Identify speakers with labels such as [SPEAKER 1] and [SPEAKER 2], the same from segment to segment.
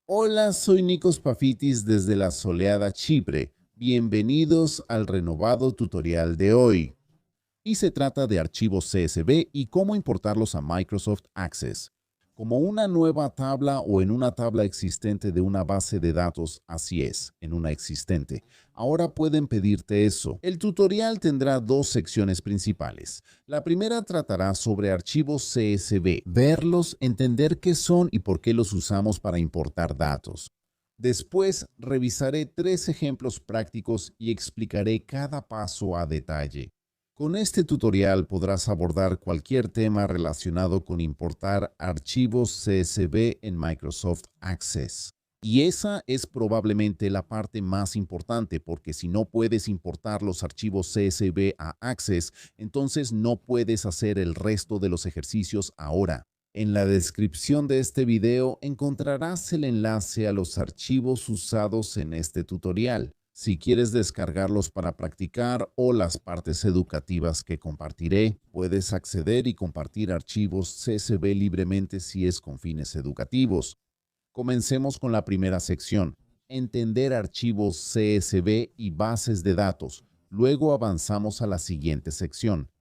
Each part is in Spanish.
[SPEAKER 1] Hola, soy Nikos Pafitis desde la soleada Chipre. Bienvenidos al renovado tutorial de hoy. Y se trata de archivos CSV y cómo importarlos a Microsoft Access. Como una nueva tabla o en una tabla existente de una base de datos, así es, en una existente. Ahora pueden pedirte eso. El tutorial tendrá dos secciones principales. La primera tratará sobre archivos CSV, verlos, entender qué son y por qué los usamos para importar datos. Después revisaré tres ejemplos prácticos y explicaré cada paso a detalle. Con este tutorial podrás abordar cualquier tema relacionado con importar archivos CSV en Microsoft Access. Y esa es probablemente la parte más importante, porque si no puedes importar los archivos CSV a Access, entonces no puedes hacer el resto de los ejercicios ahora. En la descripción de este video encontrarás el enlace a los archivos usados en este tutorial. Si quieres descargarlos para practicar o las partes educativas que compartiré, puedes acceder y compartir archivos CSV libremente si es con fines educativos. Comencemos con la primera sección, entender archivos CSV y bases de datos. Luego avanzamos a la siguiente sección.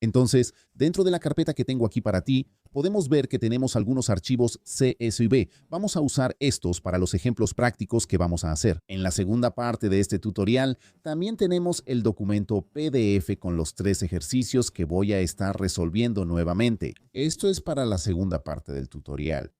[SPEAKER 1] Entonces, dentro de la carpeta que tengo aquí para ti, podemos ver que tenemos algunos archivos CSV. Vamos a usar estos para los ejemplos prácticos que vamos a hacer. En la segunda parte de este tutorial, también tenemos el documento PDF con los tres ejercicios que voy a estar resolviendo nuevamente. Esto es para la segunda parte del tutorial.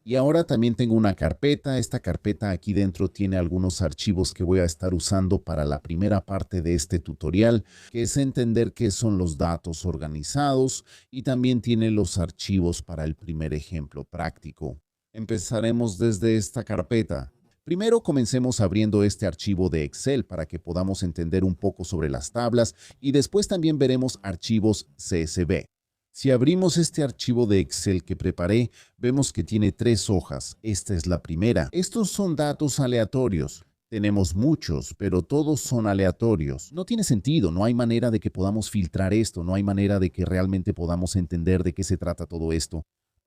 [SPEAKER 1] Y ahora también tengo una carpeta. Esta carpeta aquí dentro tiene algunos archivos que voy a estar usando para la primera parte de este tutorial, que es entender qué son los datos organizados, y también tiene los archivos para el primer ejemplo práctico. Empezaremos desde esta carpeta. Primero comencemos abriendo este archivo de Excel para que podamos entender un poco sobre las tablas y después también veremos archivos CSV. Si abrimos este archivo de Excel que preparé, vemos que tiene tres hojas. Esta es la primera. Estos son datos aleatorios. Tenemos muchos, pero todos son aleatorios. No tiene sentido, no hay manera de que podamos filtrar esto, no hay manera de que realmente podamos entender de qué se trata todo esto.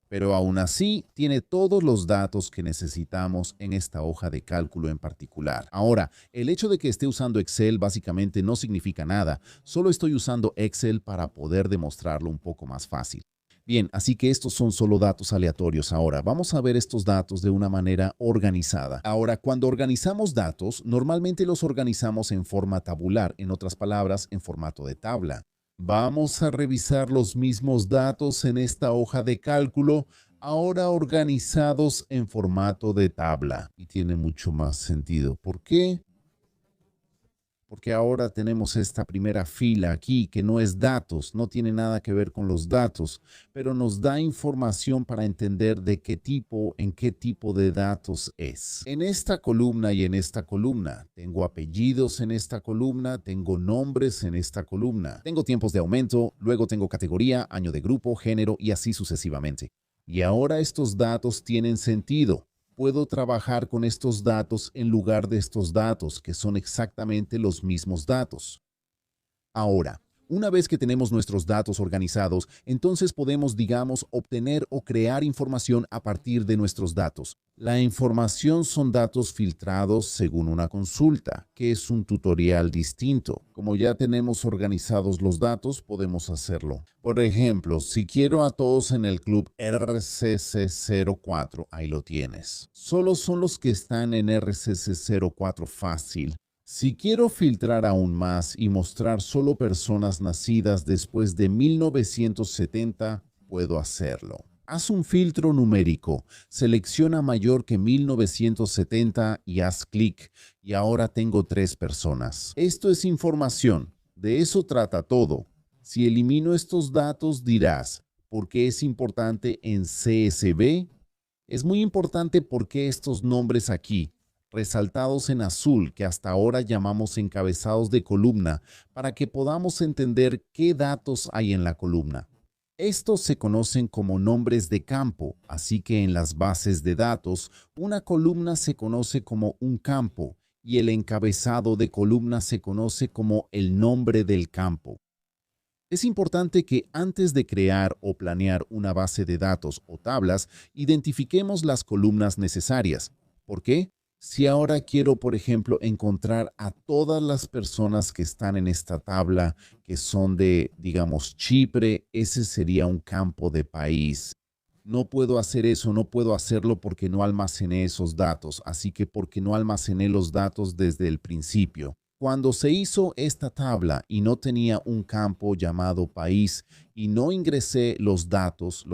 [SPEAKER 1] Pero aún así tiene todos los datos que necesitamos en esta hoja de cálculo en particular. Ahora, el hecho de que esté usando Excel básicamente no significa nada. Solo estoy usando Excel para poder demostrarlo un poco más fácil. Bien, así que estos son solo datos aleatorios. Ahora, vamos a ver estos datos de una manera organizada. Ahora, cuando organizamos datos, normalmente los organizamos en forma tabular, en otras palabras, en formato de tabla. Vamos a revisar los mismos datos en esta hoja de cálculo, ahora organizados en formato de tabla. Y tiene mucho más sentido. ¿Por qué? Porque ahora tenemos esta primera fila aquí que no es datos, no tiene nada que ver con los datos, pero nos da información para entender de qué tipo, en qué tipo de datos es. En esta columna y en esta columna, tengo apellidos en esta columna, tengo nombres en esta columna, tengo tiempos de aumento, luego tengo categoría, año de grupo, género y así sucesivamente. Y ahora estos datos tienen sentido. Puedo trabajar con estos datos en lugar de estos datos, que son exactamente los mismos datos. Ahora, una vez que tenemos nuestros datos organizados, entonces podemos, digamos, obtener o crear información a partir de nuestros datos. La información son datos filtrados según una consulta, que es un tutorial distinto. Como ya tenemos organizados los datos, podemos hacerlo. Por ejemplo, si quiero a todos en el club RCC04, ahí lo tienes. Solo son los que están en RCC04 fácil. Si quiero filtrar aún más y mostrar solo personas nacidas después de 1970, puedo hacerlo. Haz un filtro numérico, selecciona mayor que 1970 y haz clic, y ahora tengo 3 personas. Esto es información, de eso trata todo. Si elimino estos datos dirás, ¿por qué es importante en CSV? Es muy importante porque estos nombres aquí, resaltados en azul, que hasta ahora llamamos encabezados de columna, para que podamos entender qué datos hay en la columna. Estos se conocen como nombres de campo, así que en las bases de datos, una columna se conoce como un campo y el encabezado de columna se conoce como el nombre del campo. Es importante que antes de crear o planear una base de datos o tablas, identifiquemos las columnas necesarias. ¿Por qué? Si ahora quiero, por ejemplo, encontrar a todas las personas que están en esta tabla, que son de, digamos, Chipre, ese sería un campo de país. No puedo hacer eso, no puedo hacerlo porque no almacené esos datos, así que porque no almacené los datos desde el principio. Cuando se hizo esta tabla y no tenía un campo llamado país y no ingresé los datos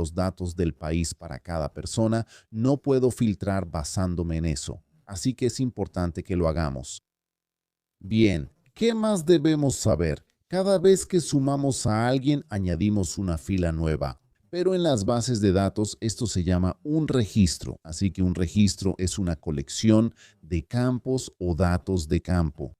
[SPEAKER 1] del país para cada persona, no puedo filtrar basándome en eso. Así que es importante que lo hagamos. Bien, ¿qué más debemos saber? Cada vez que sumamos a alguien, añadimos una fila nueva. Pero en las bases de datos esto se llama un registro. Así que un registro es una colección de campos o datos de campo.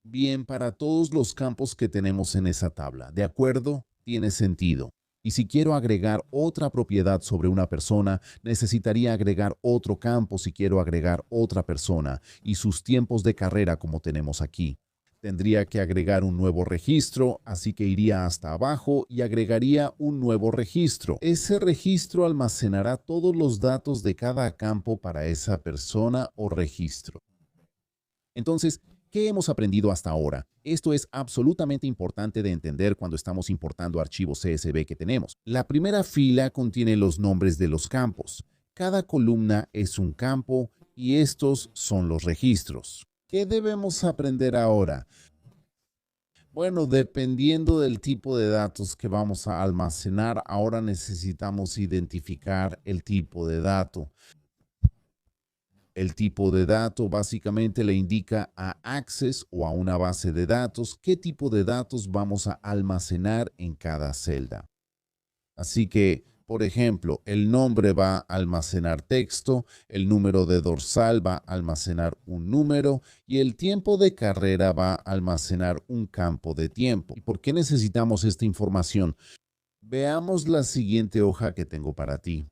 [SPEAKER 1] Bien, para todos los campos que tenemos en esa tabla, ¿de acuerdo? Tiene sentido. Y si quiero agregar otra propiedad sobre una persona, necesitaría agregar otro campo si quiero agregar otra persona y sus tiempos de carrera como tenemos aquí. Tendría que agregar un nuevo registro, así que iría hasta abajo y agregaría un nuevo registro. Ese registro almacenará todos los datos de cada campo para esa persona o registro. Entonces, ¿qué hemos aprendido hasta ahora? Esto es absolutamente importante de entender cuando estamos importando archivos CSV que tenemos. La primera fila contiene los nombres de los campos. Cada columna es un campo y estos son los registros. ¿Qué debemos aprender ahora? Bueno, dependiendo del tipo de datos que vamos a almacenar, ahora necesitamos identificar el tipo de dato. El tipo de dato básicamente le indica a Access o a una base de datos qué tipo de datos vamos a almacenar en cada celda. Así que, por ejemplo, el nombre va a almacenar texto, el número de dorsal va a almacenar un número y el tiempo de carrera va a almacenar un campo de tiempo. ¿Y por qué necesitamos esta información? Veamos la siguiente hoja que tengo para ti.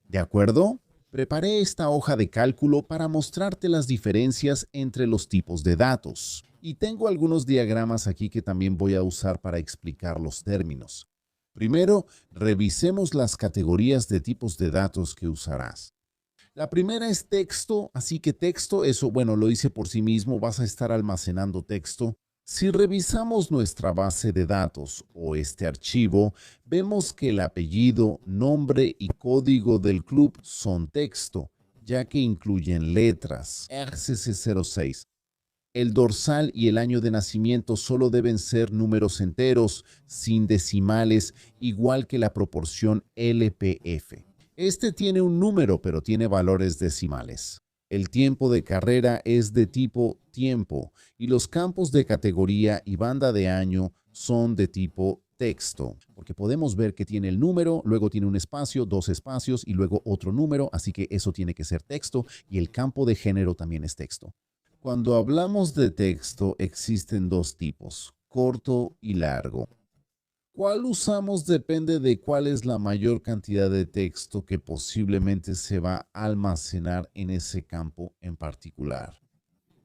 [SPEAKER 1] ¿De acuerdo? Preparé esta hoja de cálculo para mostrarte las diferencias entre los tipos de datos. Y tengo algunos diagramas aquí que también voy a usar para explicar los términos. Primero, revisemos las categorías de tipos de datos que usarás. La primera es texto, así que texto, eso, bueno, lo hice por sí mismo, vas a estar almacenando texto. Si revisamos nuestra base de datos o este archivo, vemos que el apellido, nombre y código del club son texto, ya que incluyen letras. RCC06. El dorsal y el año de nacimiento solo deben ser números enteros, sin decimales, igual que la proporción LPF. Este tiene un número, pero tiene valores decimales. El tiempo de carrera es de tipo tiempo y los campos de categoría y banda de año son de tipo texto, porque podemos ver que tiene el número, luego tiene un espacio, dos espacios y luego otro número, así que eso tiene que ser texto y el campo de género también es texto. Cuando hablamos de texto existen dos tipos, corto y largo. ¿Cuál usamos depende de cuál es la mayor cantidad de texto que posiblemente se va a almacenar en ese campo en particular?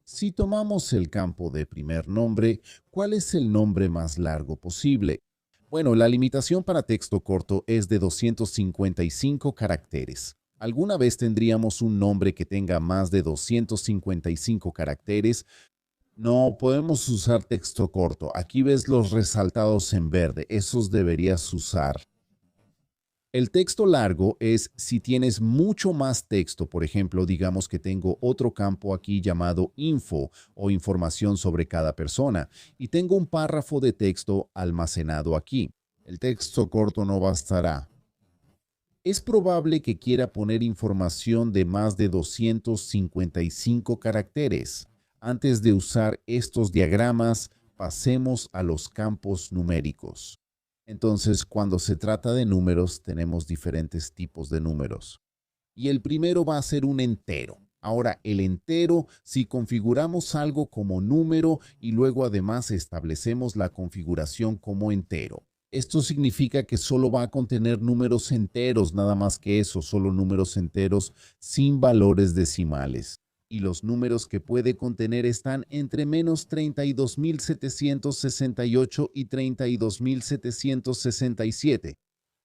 [SPEAKER 1] Si tomamos el campo de primer nombre, ¿cuál es el nombre más largo posible? Bueno, la limitación para texto corto es de 255 caracteres. ¿Alguna vez tendríamos un nombre que tenga más de 255 caracteres? No, podemos usar texto corto. Aquí ves los resaltados en verde. Esos deberías usar. El texto largo es si tienes mucho más texto. Por ejemplo, digamos que tengo otro campo aquí llamado info o información sobre cada persona y tengo un párrafo de texto almacenado aquí. El texto corto no bastará. Es probable que quiera poner información de más de 255 caracteres. Antes de usar estos diagramas, pasemos a los campos numéricos. Entonces, cuando se trata de números, tenemos diferentes tipos de números. Y el primero va a ser un entero. Ahora, el entero, si configuramos algo como número y luego además establecemos la configuración como entero. Esto significa que solo va a contener números enteros, nada más que eso, solo números enteros sin valores decimales. y los números que puede contener están entre menos 32.768 y 32.767.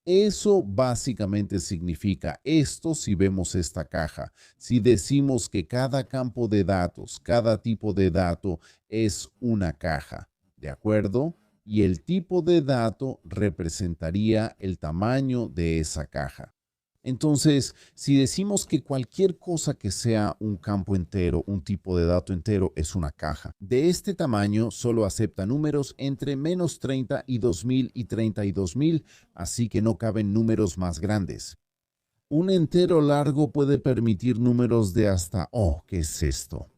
[SPEAKER 1] Eso básicamente significa esto si vemos esta caja. Si decimos que cada campo de datos, cada tipo de dato es una caja, ¿de acuerdo? Y el tipo de dato representaría el tamaño de esa caja. Entonces, si decimos que cualquier cosa que sea un campo entero, un tipo de dato entero, es una caja. De este tamaño solo acepta números entre menos 30 y 2000 y 32.000, así que no caben números más grandes. Un entero largo puede permitir números de hasta, oh, ¿qué es esto?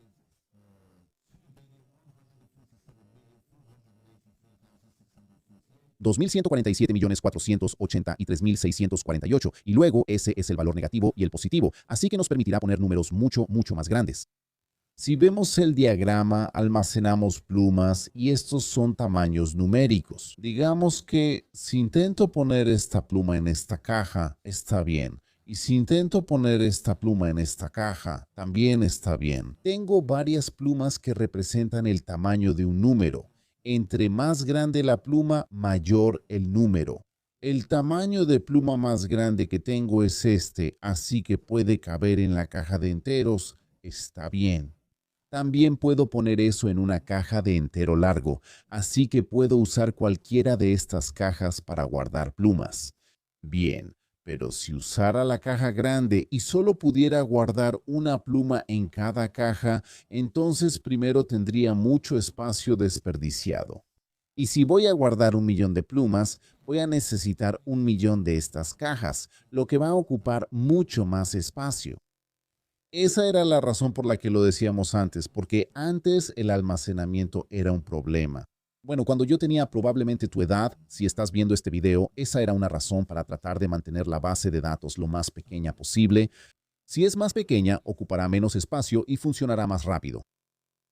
[SPEAKER 1] 2.147.483.648 y luego ese es el valor negativo y el positivo, así que nos permitirá poner números mucho más grandes. Si vemos el diagrama, almacenamos plumas y estos son tamaños numéricos. Digamos que si intento poner esta pluma en esta caja, está bien. Y si intento poner esta pluma en esta caja, también está bien. Tengo varias plumas que representan el tamaño de un número. Entre más grande la pluma, mayor el número. El tamaño de pluma más grande que tengo es este, así que puede caber en la caja de enteros. Está bien. También puedo poner eso en una caja de entero largo, así que puedo usar cualquiera de estas cajas para guardar plumas. Bien, pero si usara la caja grande y solo pudiera guardar una pluma en cada caja, entonces primero tendría mucho espacio desperdiciado. Y si voy a guardar 1.000.000 de plumas, voy a necesitar 1.000.000 de estas cajas, lo que va a ocupar mucho más espacio. Esa era la razón por la que lo decíamos antes, porque antes el almacenamiento era un problema. Bueno, cuando yo tenía probablemente tu edad, si estás viendo este video, esa era una razón para tratar de mantener la base de datos lo más pequeña posible. Si es más pequeña, ocupará menos espacio y funcionará más rápido.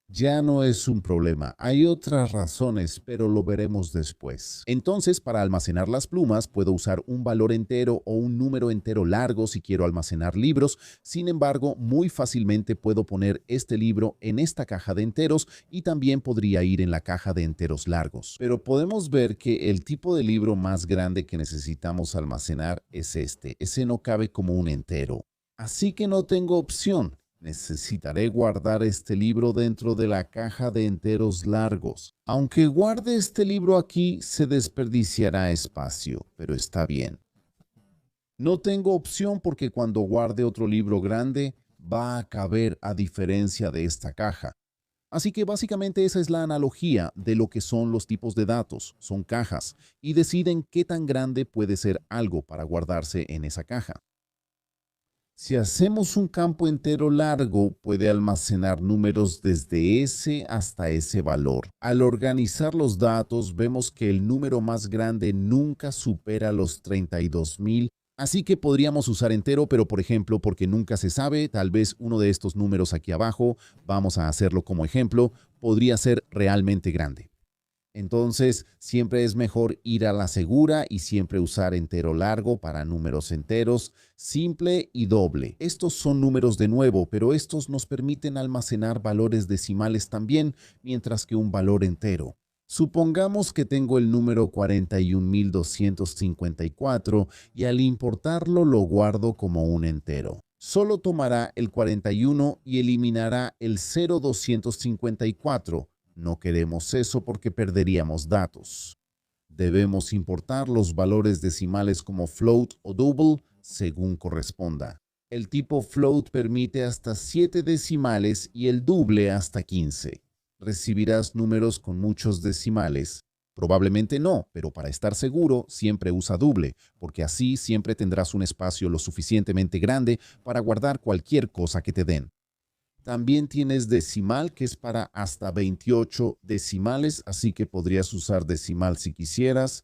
[SPEAKER 1] Ya no es un problema. Hay otras razones, pero lo veremos después. Entonces, para almacenar las plumas, puedo usar un valor entero o un número entero largo si quiero almacenar libros. Sin embargo, muy fácilmente puedo poner este libro en esta caja de enteros y también podría ir en la caja de enteros largos. Pero podemos ver que el tipo de libro más grande que necesitamos almacenar es este. Ese no cabe como un entero. Así que no tengo opción. Necesitaré guardar este libro dentro de la caja de enteros largos. Aunque guarde este libro aquí, se desperdiciará espacio, pero está bien. No tengo opción porque cuando guarde otro libro grande, va a caber a diferencia de esta caja. Así que básicamente esa es la analogía de lo que son los tipos de datos. Son cajas y deciden qué tan grande puede ser algo para guardarse en esa caja. Si hacemos un campo entero largo, puede almacenar números desde ese hasta ese valor. Al organizar los datos, vemos que el número más grande nunca supera los 32.000. Así que podríamos usar entero, pero por ejemplo, porque nunca se sabe, tal vez uno de estos números aquí abajo, vamos a hacerlo como ejemplo, podría ser realmente grande. Entonces, siempre es mejor ir a la segura y siempre usar entero largo para números enteros, simple y doble. Estos son números de nuevo, pero estos nos permiten almacenar valores decimales también, mientras que un valor entero. Supongamos que tengo el número 41.254 y al importarlo lo guardo como un entero. Solo tomará el 41 y eliminará el 0.254. No queremos eso porque perderíamos datos. Debemos importar los valores decimales como float o double según corresponda. El tipo float permite hasta 7 decimales y el double hasta 15. ¿Recibirás números con muchos decimales? Probablemente no, pero para estar seguro, siempre usa double, porque así siempre tendrás un espacio lo suficientemente grande para guardar cualquier cosa que te den. También tienes decimal, que es para hasta 28 decimales, así que podrías usar decimal si quisieras.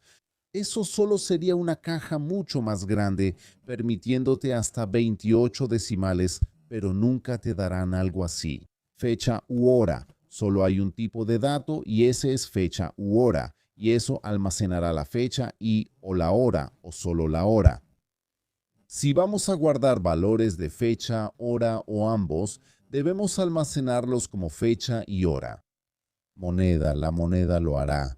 [SPEAKER 1] Eso solo sería una caja mucho más grande, permitiéndote hasta 28 decimales, pero nunca te darán algo así. Fecha u hora. Solo hay un tipo de dato y ese es fecha u hora, y eso almacenará la fecha y o la hora o solo la hora. Si vamos a guardar valores de fecha, hora o ambos, Debemos almacenarlos como fecha y hora. Moneda, la moneda lo hará.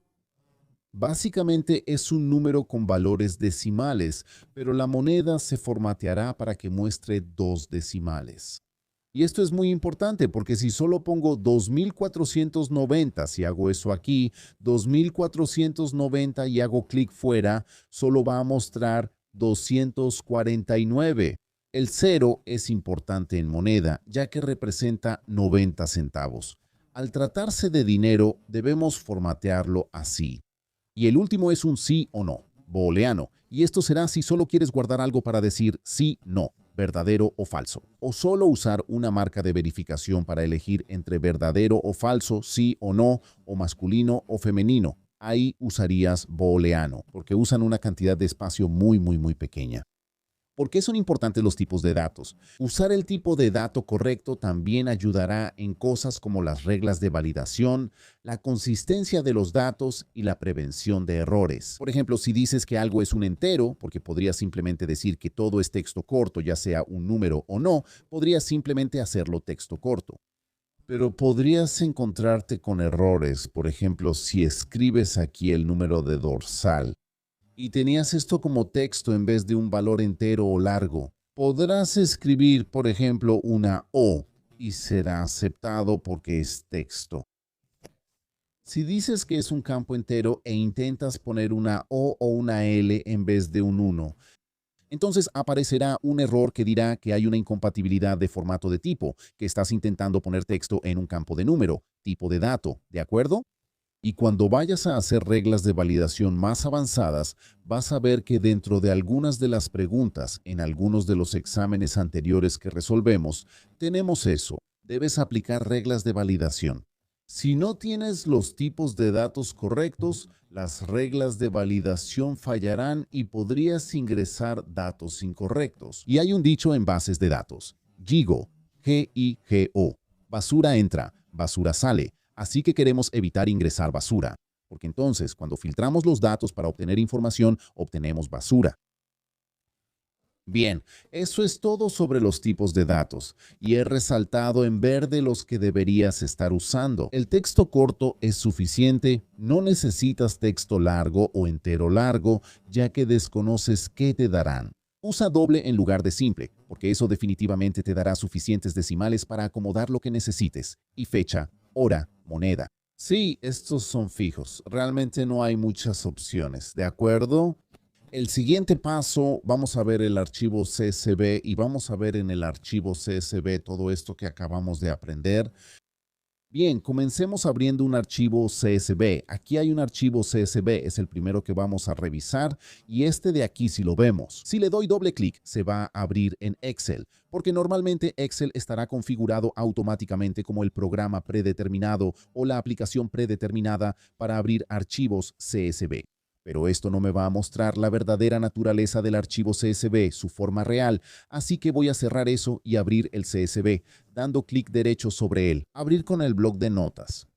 [SPEAKER 1] Básicamente es un número con valores decimales, pero la moneda se formateará para que muestre dos decimales. Y esto es muy importante porque si solo pongo 2490, si hago eso aquí, 2490 y hago clic fuera, solo va a mostrar 249. El cero es importante en moneda, ya que representa 90 centavos. Al tratarse de dinero, debemos formatearlo así. Y el último es un sí o no, booleano. Y esto será si solo quieres guardar algo para decir sí, no, verdadero o falso. O solo usar una marca de verificación para elegir entre verdadero o falso, sí o no, o masculino o femenino. Ahí usarías booleano, porque usan una cantidad de espacio muy pequeña. ¿Por qué son importantes los tipos de datos? Usar el tipo de dato correcto también ayudará en cosas como las reglas de validación, la consistencia de los datos y la prevención de errores. Por ejemplo, si dices que algo es un entero, porque podrías simplemente decir que todo es texto corto, ya sea un número o no, podrías simplemente hacerlo texto corto. Pero podrías encontrarte con errores, por ejemplo, si escribes aquí el número de dorsal y tenías esto como texto en vez de un valor entero o largo, podrás escribir, por ejemplo, una O y será aceptado porque es texto. Si dices que es un campo entero e intentas poner una O o una L en vez de un 1, entonces aparecerá un error que dirá que hay una incompatibilidad de formato de tipo, que estás intentando poner texto en un campo de número, tipo de dato, ¿de acuerdo? Y cuando vayas a hacer reglas de validación más avanzadas, vas a ver que dentro de algunas de las preguntas en algunos de los exámenes anteriores que resolvemos, tenemos eso. Debes aplicar reglas de validación. Si no tienes los tipos de datos correctos, las reglas de validación fallarán y podrías ingresar datos incorrectos. Y hay un dicho en bases de datos. GIGO, G-I-G-O. Basura entra, basura sale. Así que queremos evitar ingresar basura, porque entonces cuando filtramos los datos para obtener información, obtenemos basura. Bien, eso es todo sobre los tipos de datos y he resaltado en verde los que deberías estar usando. El texto corto es suficiente, no necesitas texto largo o entero largo, ya que desconoces qué te darán. Usa doble en lugar de simple, porque eso definitivamente te dará suficientes decimales para acomodar lo que necesites. Y fecha, hora, moneda. Sí, estos son fijos. Realmente no hay muchas opciones, ¿de acuerdo? El siguiente paso, vamos a ver el archivo CSV y vamos a ver en el archivo CSV todo esto que acabamos de aprender. Bien, comencemos abriendo un archivo CSV. Aquí hay un archivo CSV, es el primero que vamos a revisar y este de aquí si lo vemos. Si le doy doble clic, se va a abrir en Excel, porque normalmente Excel estará configurado automáticamente como el programa predeterminado o la aplicación predeterminada para abrir archivos CSV. Pero esto no me va a mostrar la verdadera naturaleza del archivo CSV, su forma real, así que voy a cerrar eso y abrir el CSV, dando clic derecho sobre él. Abrir con el bloc de notas.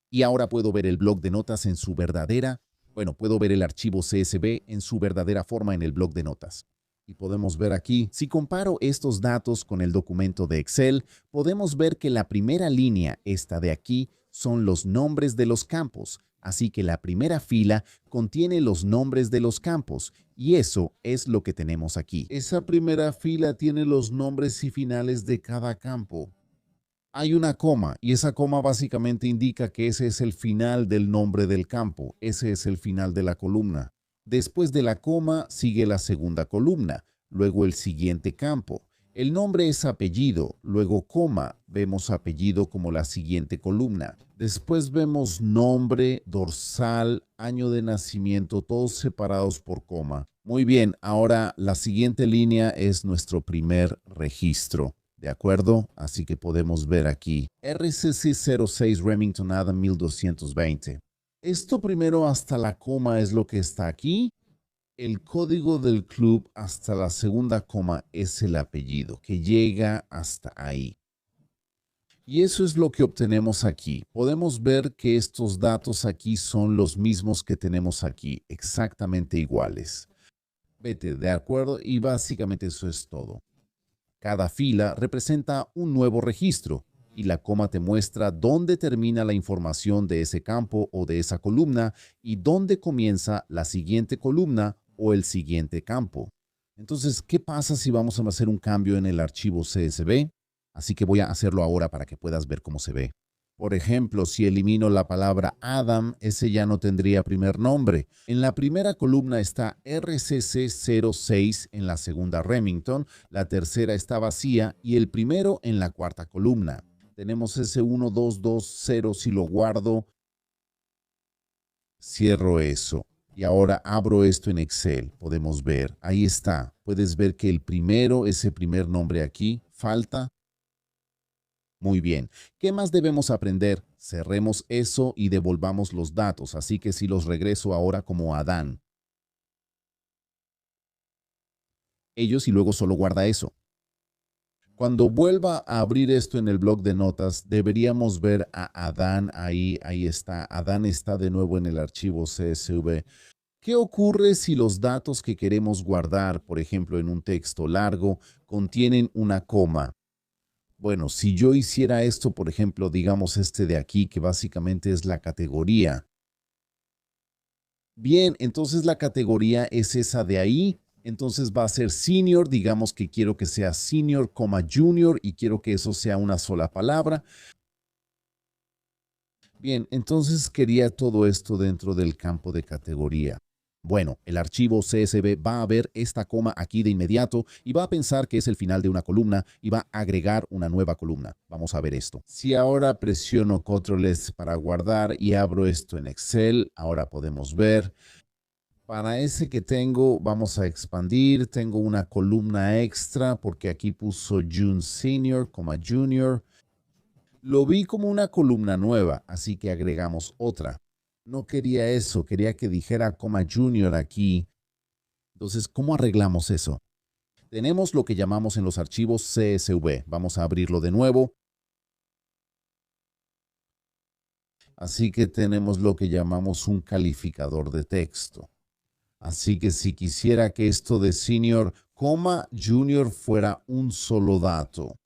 [SPEAKER 1] Y ahora puedo ver el bloc de notas en su puedo ver el archivo CSV en su verdadera forma en el bloc de notas. Y podemos ver aquí, si comparo estos datos con el documento de Excel, podemos ver que la primera línea, esta de aquí, son los nombres de los campos. Así que la primera fila contiene los nombres de los campos y eso es lo que tenemos aquí. Esa primera fila tiene los nombres y finales de cada campo. Hay una coma y esa coma básicamente indica que ese es el final del nombre del campo, ese es el final de la columna. Después de la coma sigue la segunda columna, luego el siguiente campo. El nombre es apellido, luego coma, vemos apellido como la siguiente columna. Después vemos nombre, dorsal, año de nacimiento, todos separados por coma. Muy bien, ahora la siguiente línea es nuestro primer registro. ¿De acuerdo? Así que podemos ver aquí. RCC 06 Remington Adam 1220. Esto primero hasta la coma es lo que está aquí. El código del club hasta la segunda coma es el apellido, que llega hasta ahí. Y eso es lo que obtenemos aquí. Podemos ver que estos datos aquí son los mismos que tenemos aquí, exactamente iguales. Vete, ¿de acuerdo? Y básicamente eso es todo. Cada fila representa un nuevo registro y la coma te muestra dónde termina la información de ese campo o de esa columna y dónde comienza la siguiente columna o el siguiente campo. Entonces, ¿qué pasa si vamos a hacer un cambio en el archivo CSV? Así que voy a hacerlo ahora para que puedas ver cómo se ve. Por ejemplo, si elimino la palabra Adam, ese ya no tendría primer nombre. En la primera columna está RCC06 en la segunda Remington, la tercera está vacía y el primero en la cuarta columna. Tenemos ese 1220, si lo guardo, cierro eso. Y ahora abro esto en Excel. Podemos ver, ahí está. Puedes ver que el primero, ese primer nombre aquí, falta. Muy bien. ¿Qué más debemos aprender? Cerremos eso y devolvamos los datos. Así que si los regreso ahora como Adán. Ellos y luego solo guarda eso. Cuando vuelva a abrir esto en el bloc de notas, deberíamos ver a Adán ahí. Ahí está. Adán está de nuevo en el archivo CSV. ¿Qué ocurre si los datos que queremos guardar, por ejemplo, en un texto largo, contienen una coma? Bueno, si yo hiciera esto, por ejemplo, digamos este de aquí, que básicamente es la categoría. Bien, entonces la categoría es esa de ahí. Entonces va a ser senior, digamos que quiero que sea senior, junior y quiero que eso sea una sola palabra. Bien, entonces quería todo esto dentro del campo de categoría. Bueno, el archivo CSV va a ver esta coma aquí de inmediato y va a pensar que es el final de una columna y va a agregar una nueva columna. Vamos a ver esto. Si ahora presiono Control S para guardar y abro esto en Excel, ahora podemos ver. Para ese que tengo, vamos a expandir. Tengo una columna extra porque aquí puso June Senior, Junior. Lo vi como una columna nueva, así que agregamos otra. No quería eso, quería que dijera junior aquí. Entonces, ¿cómo arreglamos eso? Tenemos lo que llamamos en los archivos CSV. Vamos a abrirlo de nuevo. Así que tenemos lo que llamamos un calificador de texto. Así que si quisiera que esto de senior, junior fuera un solo dato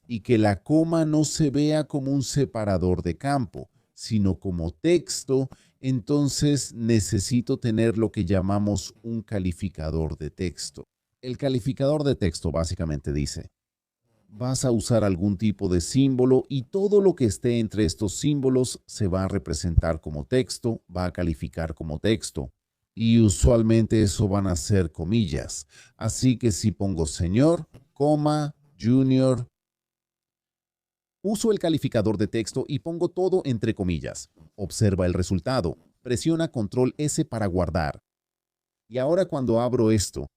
[SPEAKER 1] y que la coma no se vea como un separador de campo, sino como texto, entonces necesito tener lo que llamamos un calificador de texto. El calificador de texto básicamente dice, vas a usar algún tipo de símbolo y todo lo que esté entre estos símbolos se va a representar como texto, va a calificar como texto. Y usualmente eso van a ser comillas. Así que si pongo señor, junior, uso el calificador de texto y pongo todo entre comillas. Observa el resultado. Presiona Control S para guardar. Y ahora cuando abro esto,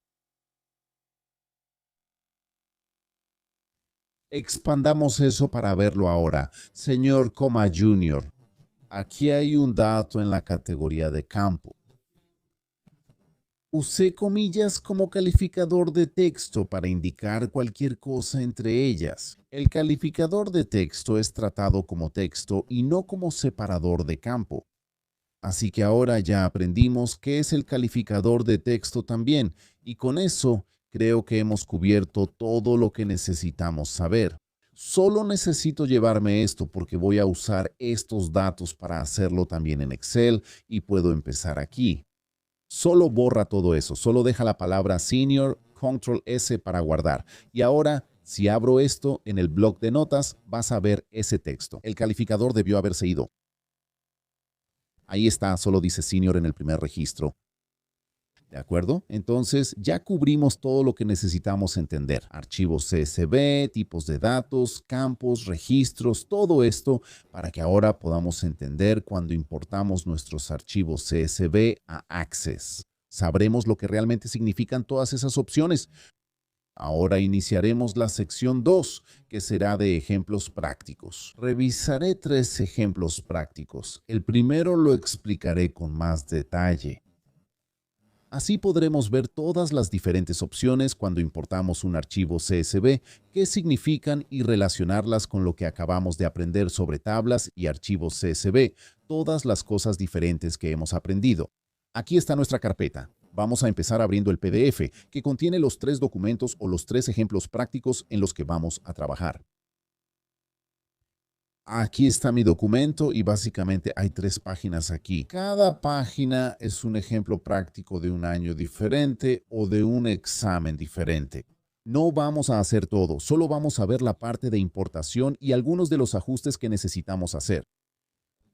[SPEAKER 1] expandamos eso para verlo ahora. Señor, junior. Aquí hay un dato en la categoría de campo. Usé comillas como calificador de texto para indicar cualquier cosa entre ellas. El calificador de texto es tratado como texto y no como separador de campo. Así que ahora ya aprendimos qué es el calificador de texto también, y con eso creo que hemos cubierto todo lo que necesitamos saber. Solo necesito llevarme esto porque voy a usar estos datos para hacerlo también en Excel y puedo empezar aquí. Solo borra todo eso, solo deja la palabra senior, Control S para guardar. Y ahora, si abro esto en el bloc de notas, vas a ver ese texto. El calificador debió haberse ido. Ahí está, solo dice senior en el primer registro. ¿De acuerdo? Entonces ya cubrimos todo lo que necesitamos entender. Archivos CSV, tipos de datos, campos, registros, todo esto para que ahora podamos entender cuando importamos nuestros archivos CSV a Access. Sabremos lo que realmente significan todas esas opciones. Ahora iniciaremos la sección 2, que será de ejemplos prácticos. Revisaré 3 ejemplos prácticos. El primero lo explicaré con más detalle. Así podremos ver todas las diferentes opciones cuando importamos un archivo CSV, qué significan y relacionarlas con lo que acabamos de aprender sobre tablas y archivos CSV, todas las cosas diferentes que hemos aprendido. Aquí está nuestra carpeta. Vamos a empezar abriendo el PDF, que contiene los 3 documentos o los 3 ejemplos prácticos en los que vamos a trabajar. Aquí está mi documento y básicamente hay 3 páginas aquí. Cada página es un ejemplo práctico de un año diferente o de un examen diferente. No vamos a hacer todo, solo vamos a ver la parte de importación y algunos de los ajustes que necesitamos hacer.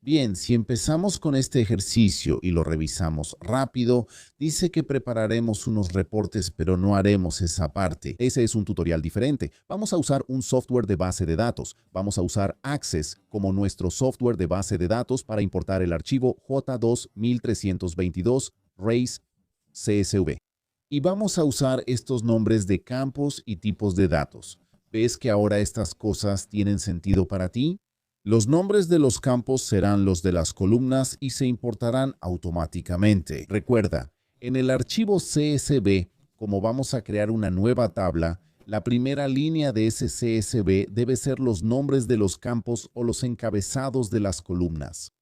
[SPEAKER 1] Bien, si empezamos con este ejercicio y lo revisamos rápido, dice que prepararemos unos reportes, pero no haremos esa parte. Ese es un tutorial diferente. Vamos a usar un software de base de datos. Vamos a usar Access como nuestro software de base de datos para importar el archivo J2.1322 Race CSV. Y vamos a usar estos nombres de campos y tipos de datos. ¿Ves que ahora estas cosas tienen sentido para ti? Los nombres de los campos serán los de las columnas y se importarán automáticamente. Recuerda, en el archivo CSV, como vamos a crear una nueva tabla, la primera línea de ese CSV debe ser los nombres de los campos o los encabezados de las columnas.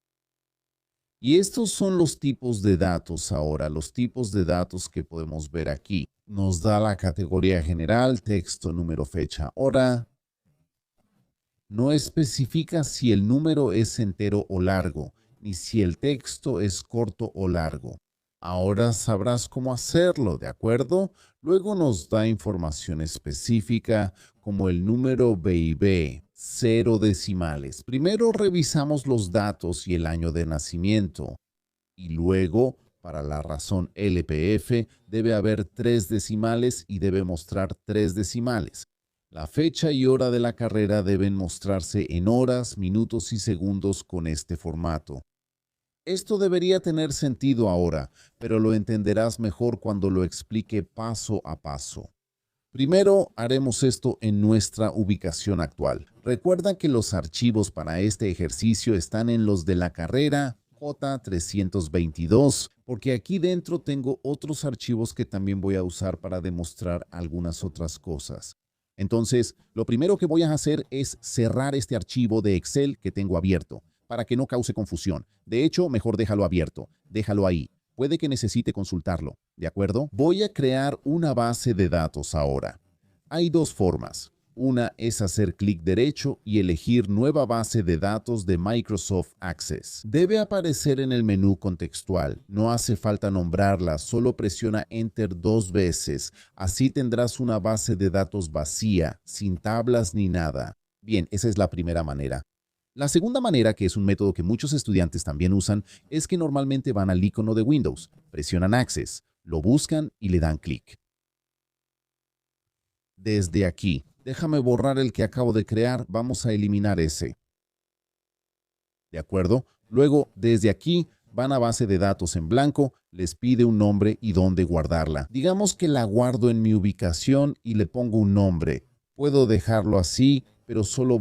[SPEAKER 1] Y estos son los tipos de datos ahora, los tipos de datos que podemos ver aquí. Nos da la categoría general, texto, número, fecha, hora. No especifica si el número es entero o largo, ni si el texto es corto o largo. Ahora sabrás cómo hacerlo, ¿de acuerdo? Luego nos da información específica como el número BIB, 0 decimales. Primero revisamos los datos y el año de nacimiento. Y luego, para la razón LPF, debe haber 3 decimales y debe mostrar 3 decimales. La fecha y hora de la carrera deben mostrarse en horas, minutos y segundos con este formato. Esto debería tener sentido ahora, pero lo entenderás mejor cuando lo explique paso a paso. Primero haremos esto en nuestra ubicación actual. Recuerda que los archivos para este ejercicio están en los de la carrera J322, porque aquí dentro tengo otros archivos que también voy a usar para demostrar algunas otras cosas. Entonces, lo primero que voy a hacer es cerrar este archivo de Excel que tengo abierto, para que no cause confusión. De hecho, mejor déjalo abierto, déjalo ahí. Puede que necesite consultarlo, ¿de acuerdo? Voy a crear una base de datos ahora. Hay 2 formas. Una es hacer clic derecho y elegir Nueva base de datos de Microsoft Access. Debe aparecer en el menú contextual. No hace falta nombrarla, solo presiona Enter 2 veces. Así tendrás una base de datos vacía, sin tablas ni nada. Bien, esa es la primera manera. La segunda manera, que es un método que muchos estudiantes también usan, es que normalmente van al icono de Windows, presionan Access, lo buscan y le dan clic. Desde aquí, déjame borrar el que acabo de crear, vamos a eliminar ese. ¿De acuerdo? Luego, desde aquí, van a base de datos en blanco, les pide un nombre y dónde guardarla. Digamos que la guardo en mi ubicación y le pongo un nombre. Puedo dejarlo así, pero solo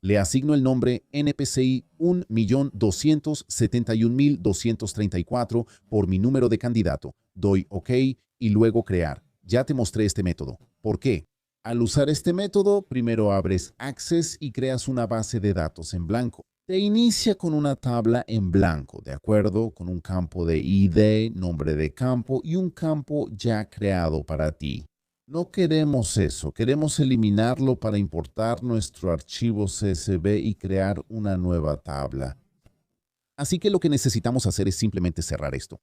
[SPEAKER 1] le asigno el nombre NPCI 1.271.234 por mi número de candidato. Doy OK y luego crear. Ya te mostré este método. ¿Por qué? Al usar este método, primero abres Access y creas una base de datos en blanco. Te inicia con una tabla en blanco, ¿de acuerdo? Con un campo de ID, nombre de campo y un campo ya creado para ti. No queremos eso, queremos eliminarlo para importar nuestro archivo CSV y crear una nueva tabla. Así que lo que necesitamos hacer es simplemente cerrar esto.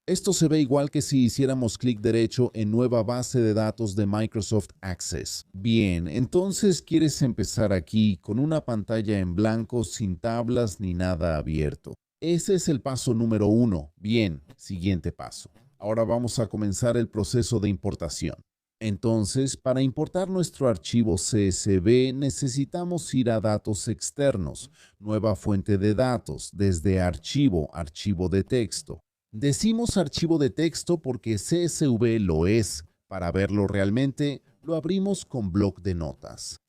[SPEAKER 1] Esto se ve igual que si hiciéramos clic derecho en Nueva base de datos de Microsoft Access. Bien, entonces quieres empezar aquí con una pantalla en blanco sin tablas ni nada abierto. Ese es el paso número 1. Bien, siguiente paso. Ahora vamos a comenzar el proceso de importación. Entonces, para importar nuestro archivo CSV necesitamos ir a datos externos, nueva fuente de datos, desde archivo, archivo de texto. Decimos archivo de texto porque CSV lo es. Para verlo realmente, lo abrimos con bloc de notas.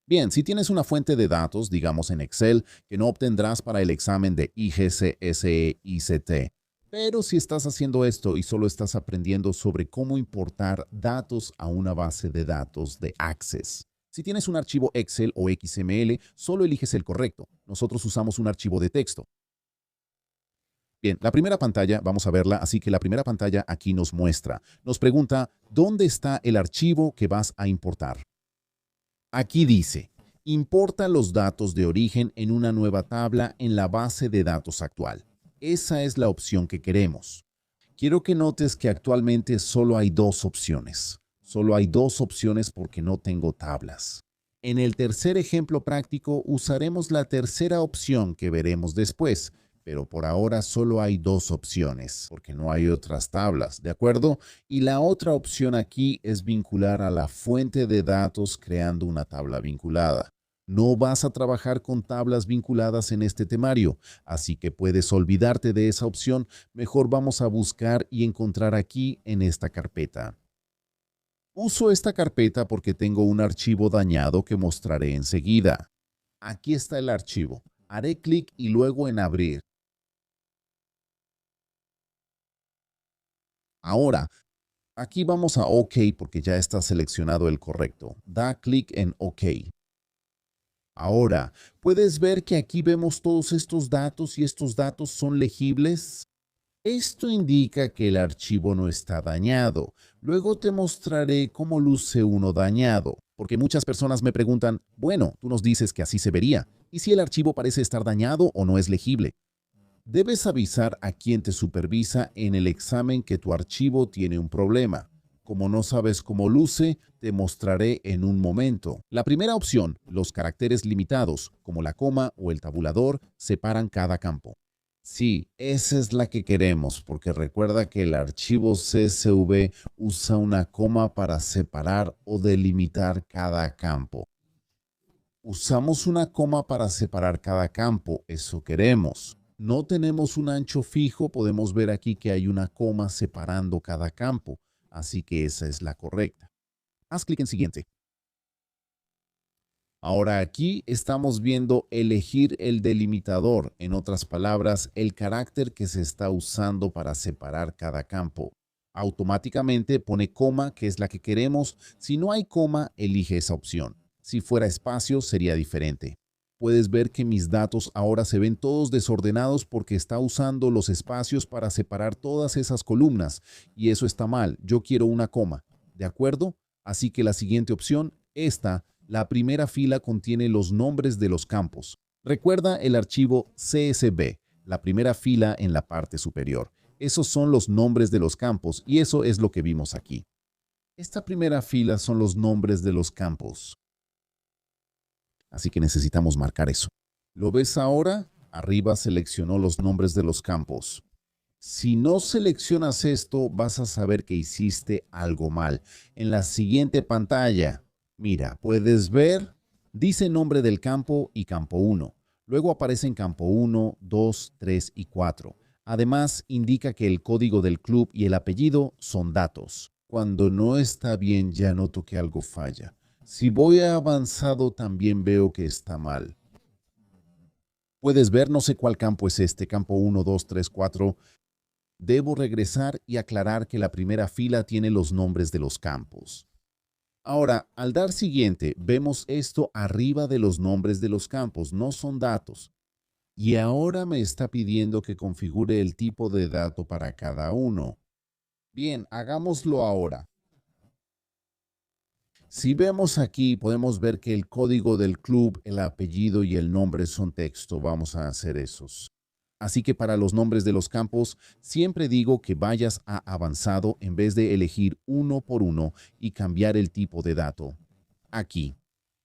[SPEAKER 1] Bien, si tienes una fuente de datos, digamos en Excel, que no obtendrás para el examen de IGCSE-ICT. Pero si estás haciendo esto y solo estás aprendiendo sobre cómo importar datos a una base de datos de Access. Si tienes un archivo Excel o XML, solo eliges el correcto. Nosotros usamos un archivo de texto. Bien, la primera pantalla, vamos a verla, así que la primera pantalla aquí nos muestra. Nos pregunta, ¿dónde está el archivo que vas a importar? Aquí dice, importa los datos de origen en una nueva tabla en la base de datos actual. Esa es la opción que queremos. Quiero que notes que actualmente solo hay dos opciones. Solo hay dos opciones porque no tengo tablas. En el tercer ejemplo práctico usaremos la tercera opción que veremos después, pero por ahora solo hay dos opciones, porque no hay otras tablas, ¿de acuerdo? Y la otra opción aquí es vincular a la fuente de datos creando una tabla vinculada. No vas a trabajar con tablas vinculadas en este temario, así que puedes olvidarte de esa opción. Mejor vamos a buscar y encontrar aquí en esta carpeta. Uso esta carpeta porque tengo un archivo dañado que mostraré enseguida. Aquí está el archivo. Haré clic y luego en abrir. Ahora, aquí vamos a OK porque ya está seleccionado el correcto. Da clic en OK. Ahora, ¿puedes ver que aquí vemos todos estos datos y estos datos son legibles? Esto indica que el archivo no está dañado. Luego te mostraré cómo luce uno dañado, porque muchas personas me preguntan, bueno, tú nos dices que así se vería, ¿y si el archivo parece estar dañado o no es legible? Debes avisar a quien te supervisa en el examen que tu archivo tiene un problema. Como no sabes cómo luce, te mostraré en un momento. La primera opción, los caracteres limitados, como la coma o el tabulador, separan cada campo. Sí, esa es la que queremos, porque recuerda que el archivo CSV usa una coma para separar o delimitar cada campo. Usamos una coma para separar cada campo, eso queremos. No tenemos un ancho fijo, podemos ver aquí que hay una coma separando cada campo, así que esa es la correcta. Haz clic en siguiente. Ahora aquí estamos viendo elegir el delimitador, en otras palabras, el carácter que se está usando para separar cada campo. Automáticamente pone coma, que es la que queremos. Si no hay coma, elige esa opción. Si fuera espacio, sería diferente. Puedes ver que mis datos ahora se ven todos desordenados porque está usando los espacios para separar todas esas columnas. Y eso está mal. Yo quiero una coma. ¿De acuerdo? Así que la siguiente opción, esta, la primera fila contiene los nombres de los campos. Recuerda el archivo CSV, la primera fila en la parte superior. Esos son los nombres de los campos y eso es lo que vimos aquí. Esta primera fila son los nombres de los campos. Así que necesitamos marcar eso. ¿Lo ves ahora? Arriba seleccionó los nombres de los campos. Si no seleccionas esto, vas a saber que hiciste algo mal. En la siguiente pantalla, mira, puedes ver, dice nombre del campo y campo 1. Luego aparecen campo 1, 2, 3 y 4. Además, indica que el código del club y el apellido son datos. Cuando no está bien, ya noto que algo falla. Si voy a avanzado, también veo que está mal. Puedes ver, no sé cuál campo es este, campo 1, 2, 3, 4. Debo regresar y aclarar que la primera fila tiene los nombres de los campos. Ahora, al dar siguiente, vemos esto arriba de los nombres de los campos, no son datos. Y ahora me está pidiendo que configure el tipo de dato para cada uno. Bien, hagámoslo ahora. Si vemos aquí, podemos ver que el código del club, el apellido y el nombre son texto. Vamos a hacer esos. Así que para los nombres de los campos, siempre digo que vayas a avanzado en vez de elegir uno por uno y cambiar el tipo de dato. Aquí.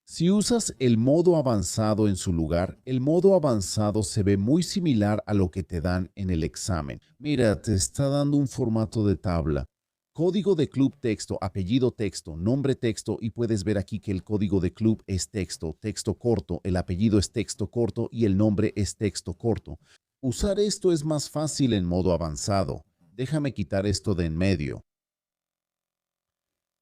[SPEAKER 1] Si usas el modo avanzado en su lugar, el modo avanzado se ve muy similar a lo que te dan en el examen. Mira, te está dando un formato de tabla. Código de club texto, apellido texto, nombre texto y puedes ver aquí que el código de club es texto, texto corto, el apellido es texto corto y el nombre es texto corto. Usar esto es más fácil en modo avanzado. Déjame quitar esto de en medio.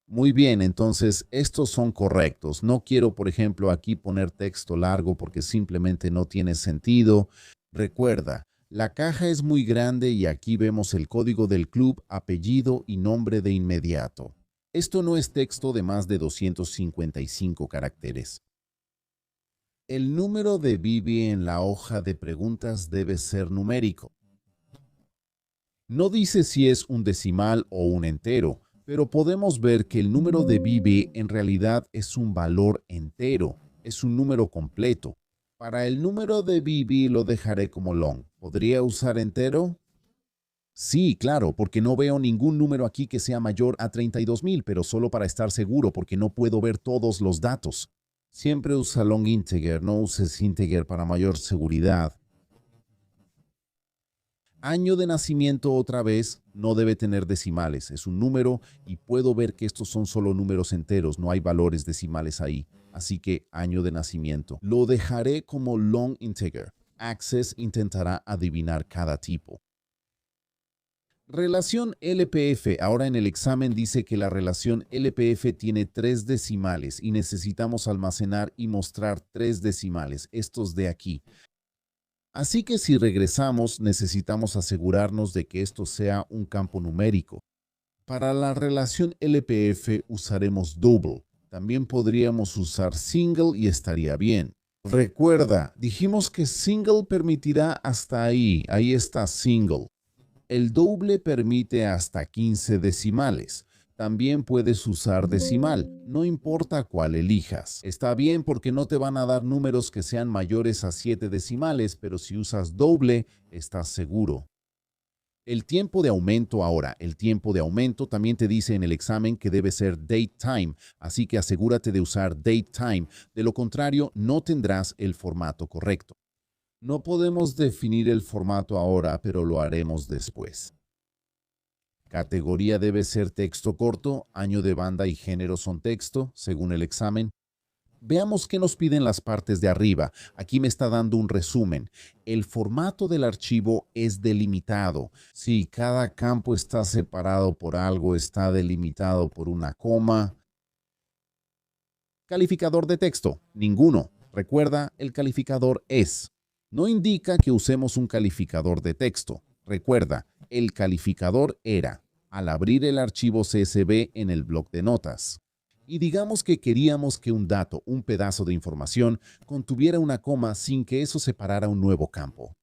[SPEAKER 1] Muy bien, entonces estos son correctos. No quiero, por ejemplo, aquí poner texto largo porque simplemente no tiene sentido. Recuerda, la caja es muy grande y aquí vemos el código del club, apellido y nombre de inmediato. Esto no es texto de más de 255 caracteres. El número de Bibi en la hoja de preguntas debe ser numérico. No dice si es un decimal o un entero, pero podemos ver que el número de BB en realidad es un valor entero, es un número completo. Para el número de BB lo dejaré como long. ¿Podría usar entero? Sí, claro, porque no veo ningún número aquí que sea mayor a 32,000, pero solo para estar seguro porque no puedo ver todos los datos. Siempre usa long integer, no uses integer para mayor seguridad. Año de nacimiento otra vez no debe tener decimales, es un número y puedo ver que estos son solo números enteros, no hay valores decimales ahí. Así que año de nacimiento. Lo dejaré como long integer. Access intentará adivinar cada tipo. Relación LPF. Ahora en el examen dice que la relación LPF tiene 3 decimales y necesitamos almacenar y mostrar 3 decimales, estos de aquí. Así que si regresamos, necesitamos asegurarnos de que esto sea un campo numérico. Para la relación LPF usaremos double. También podríamos usar single y estaría bien. Recuerda, dijimos que single permitirá hasta ahí. Ahí está single. El doble permite hasta 15 decimales. También puedes usar decimal, no importa cuál elijas. Está bien porque no te van a dar números que sean mayores a 7 decimales, pero si usas doble, estás seguro. El tiempo de aumento ahora, el tiempo de aumento también te dice en el examen que debe ser date time, así que asegúrate de usar date time, de lo contrario no tendrás el formato correcto. No podemos definir el formato ahora, pero lo haremos después. Categoría debe ser texto corto, año de banda y género son texto, según el examen. Veamos qué nos piden las partes de arriba. Aquí me está dando un resumen. El formato del archivo es delimitado. Si cada campo está separado por algo, está delimitado por una coma. Calificador de texto, ninguno. Recuerda, el calificador es. No indica que usemos un calificador de texto. Recuerda, el calificador era al abrir el archivo CSV en el bloc de notas. Y digamos que queríamos que un dato, un pedazo de información, contuviera una coma sin que eso separara un nuevo campo.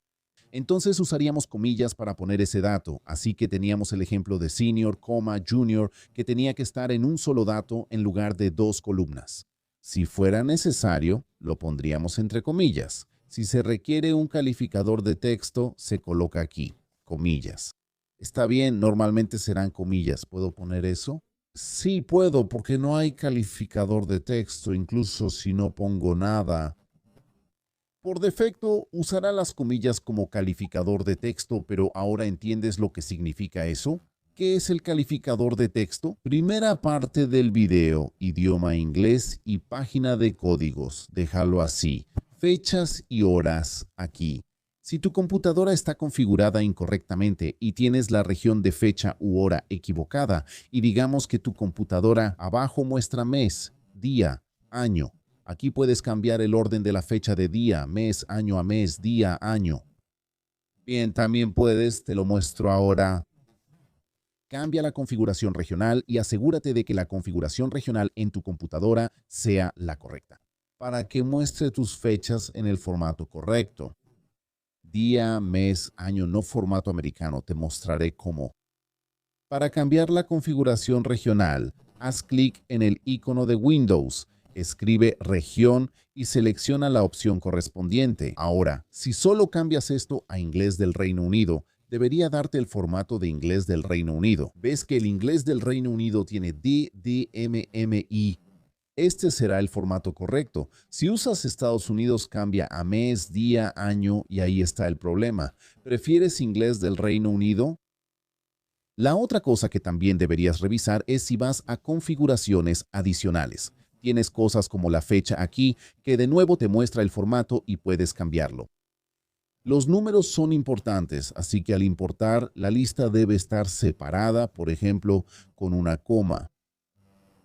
[SPEAKER 1] Entonces usaríamos comillas para poner ese dato, así que teníamos el ejemplo de senior, junior, que tenía que estar en un solo dato en lugar de 2 columnas. Si fuera necesario, lo pondríamos entre comillas. Si se requiere un calificador de texto, se coloca aquí, comillas. Está bien, normalmente serán comillas. ¿Puedo poner eso? Sí, puedo, porque no hay calificador de texto, incluso si no pongo nada. Por defecto, usará las comillas como calificador de texto, pero ¿ahora entiendes lo que significa eso? ¿Qué es el calificador de texto? Primera parte del video, idioma inglés y página de códigos. Déjalo así. Fechas y horas aquí. Si tu computadora está configurada incorrectamente y tienes la región de fecha u hora equivocada, y digamos que tu computadora abajo muestra mes, día, año. Aquí puedes cambiar el orden de la fecha de día, mes, año a mes, día, año. Bien, también puedes, te lo muestro ahora. Cambia la configuración regional y asegúrate de que la configuración regional en tu computadora sea la correcta, para que muestre tus fechas en el formato correcto. Día, mes, año, no formato americano, te mostraré cómo. Para cambiar la configuración regional, haz clic en el icono de Windows, escribe región y selecciona la opción correspondiente. Ahora, si solo cambias esto a inglés del Reino Unido, debería darte el formato de inglés del Reino Unido. Ves que el inglés del Reino Unido tiene DDMMI. Este será el formato correcto. Si usas Estados Unidos, cambia a mes, día, año y ahí está el problema. ¿Prefieres inglés del Reino Unido? La otra cosa que también deberías revisar es si vas a configuraciones adicionales. Tienes cosas como la fecha aquí, que de nuevo te muestra el formato y puedes cambiarlo. Los números son importantes, así que al importar, la lista debe estar separada, por ejemplo, con una coma.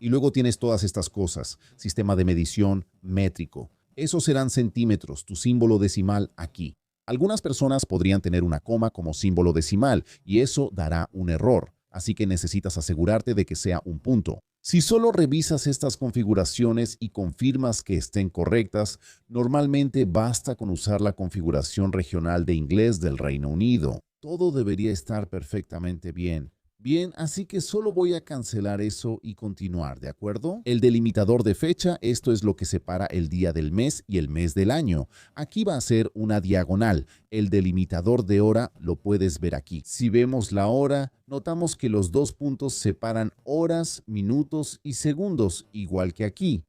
[SPEAKER 1] Y luego tienes todas estas cosas, sistema de medición, métrico. Esos serán centímetros, tu símbolo decimal aquí. Algunas personas podrían tener una coma como símbolo decimal y eso dará un error, así que necesitas asegurarte de que sea un punto. Si solo revisas estas configuraciones y confirmas que estén correctas, normalmente basta con usar la configuración regional de inglés del Reino Unido. todo debería estar perfectamente bien. Bien, así que solo voy a cancelar eso y continuar, ¿de acuerdo? El delimitador de fecha, esto es lo que separa el día del mes y el mes del año. Aquí va a ser una diagonal. El delimitador de hora lo puedes ver aquí. Si vemos la hora, notamos que los dos puntos separan horas, minutos y segundos, igual que aquí.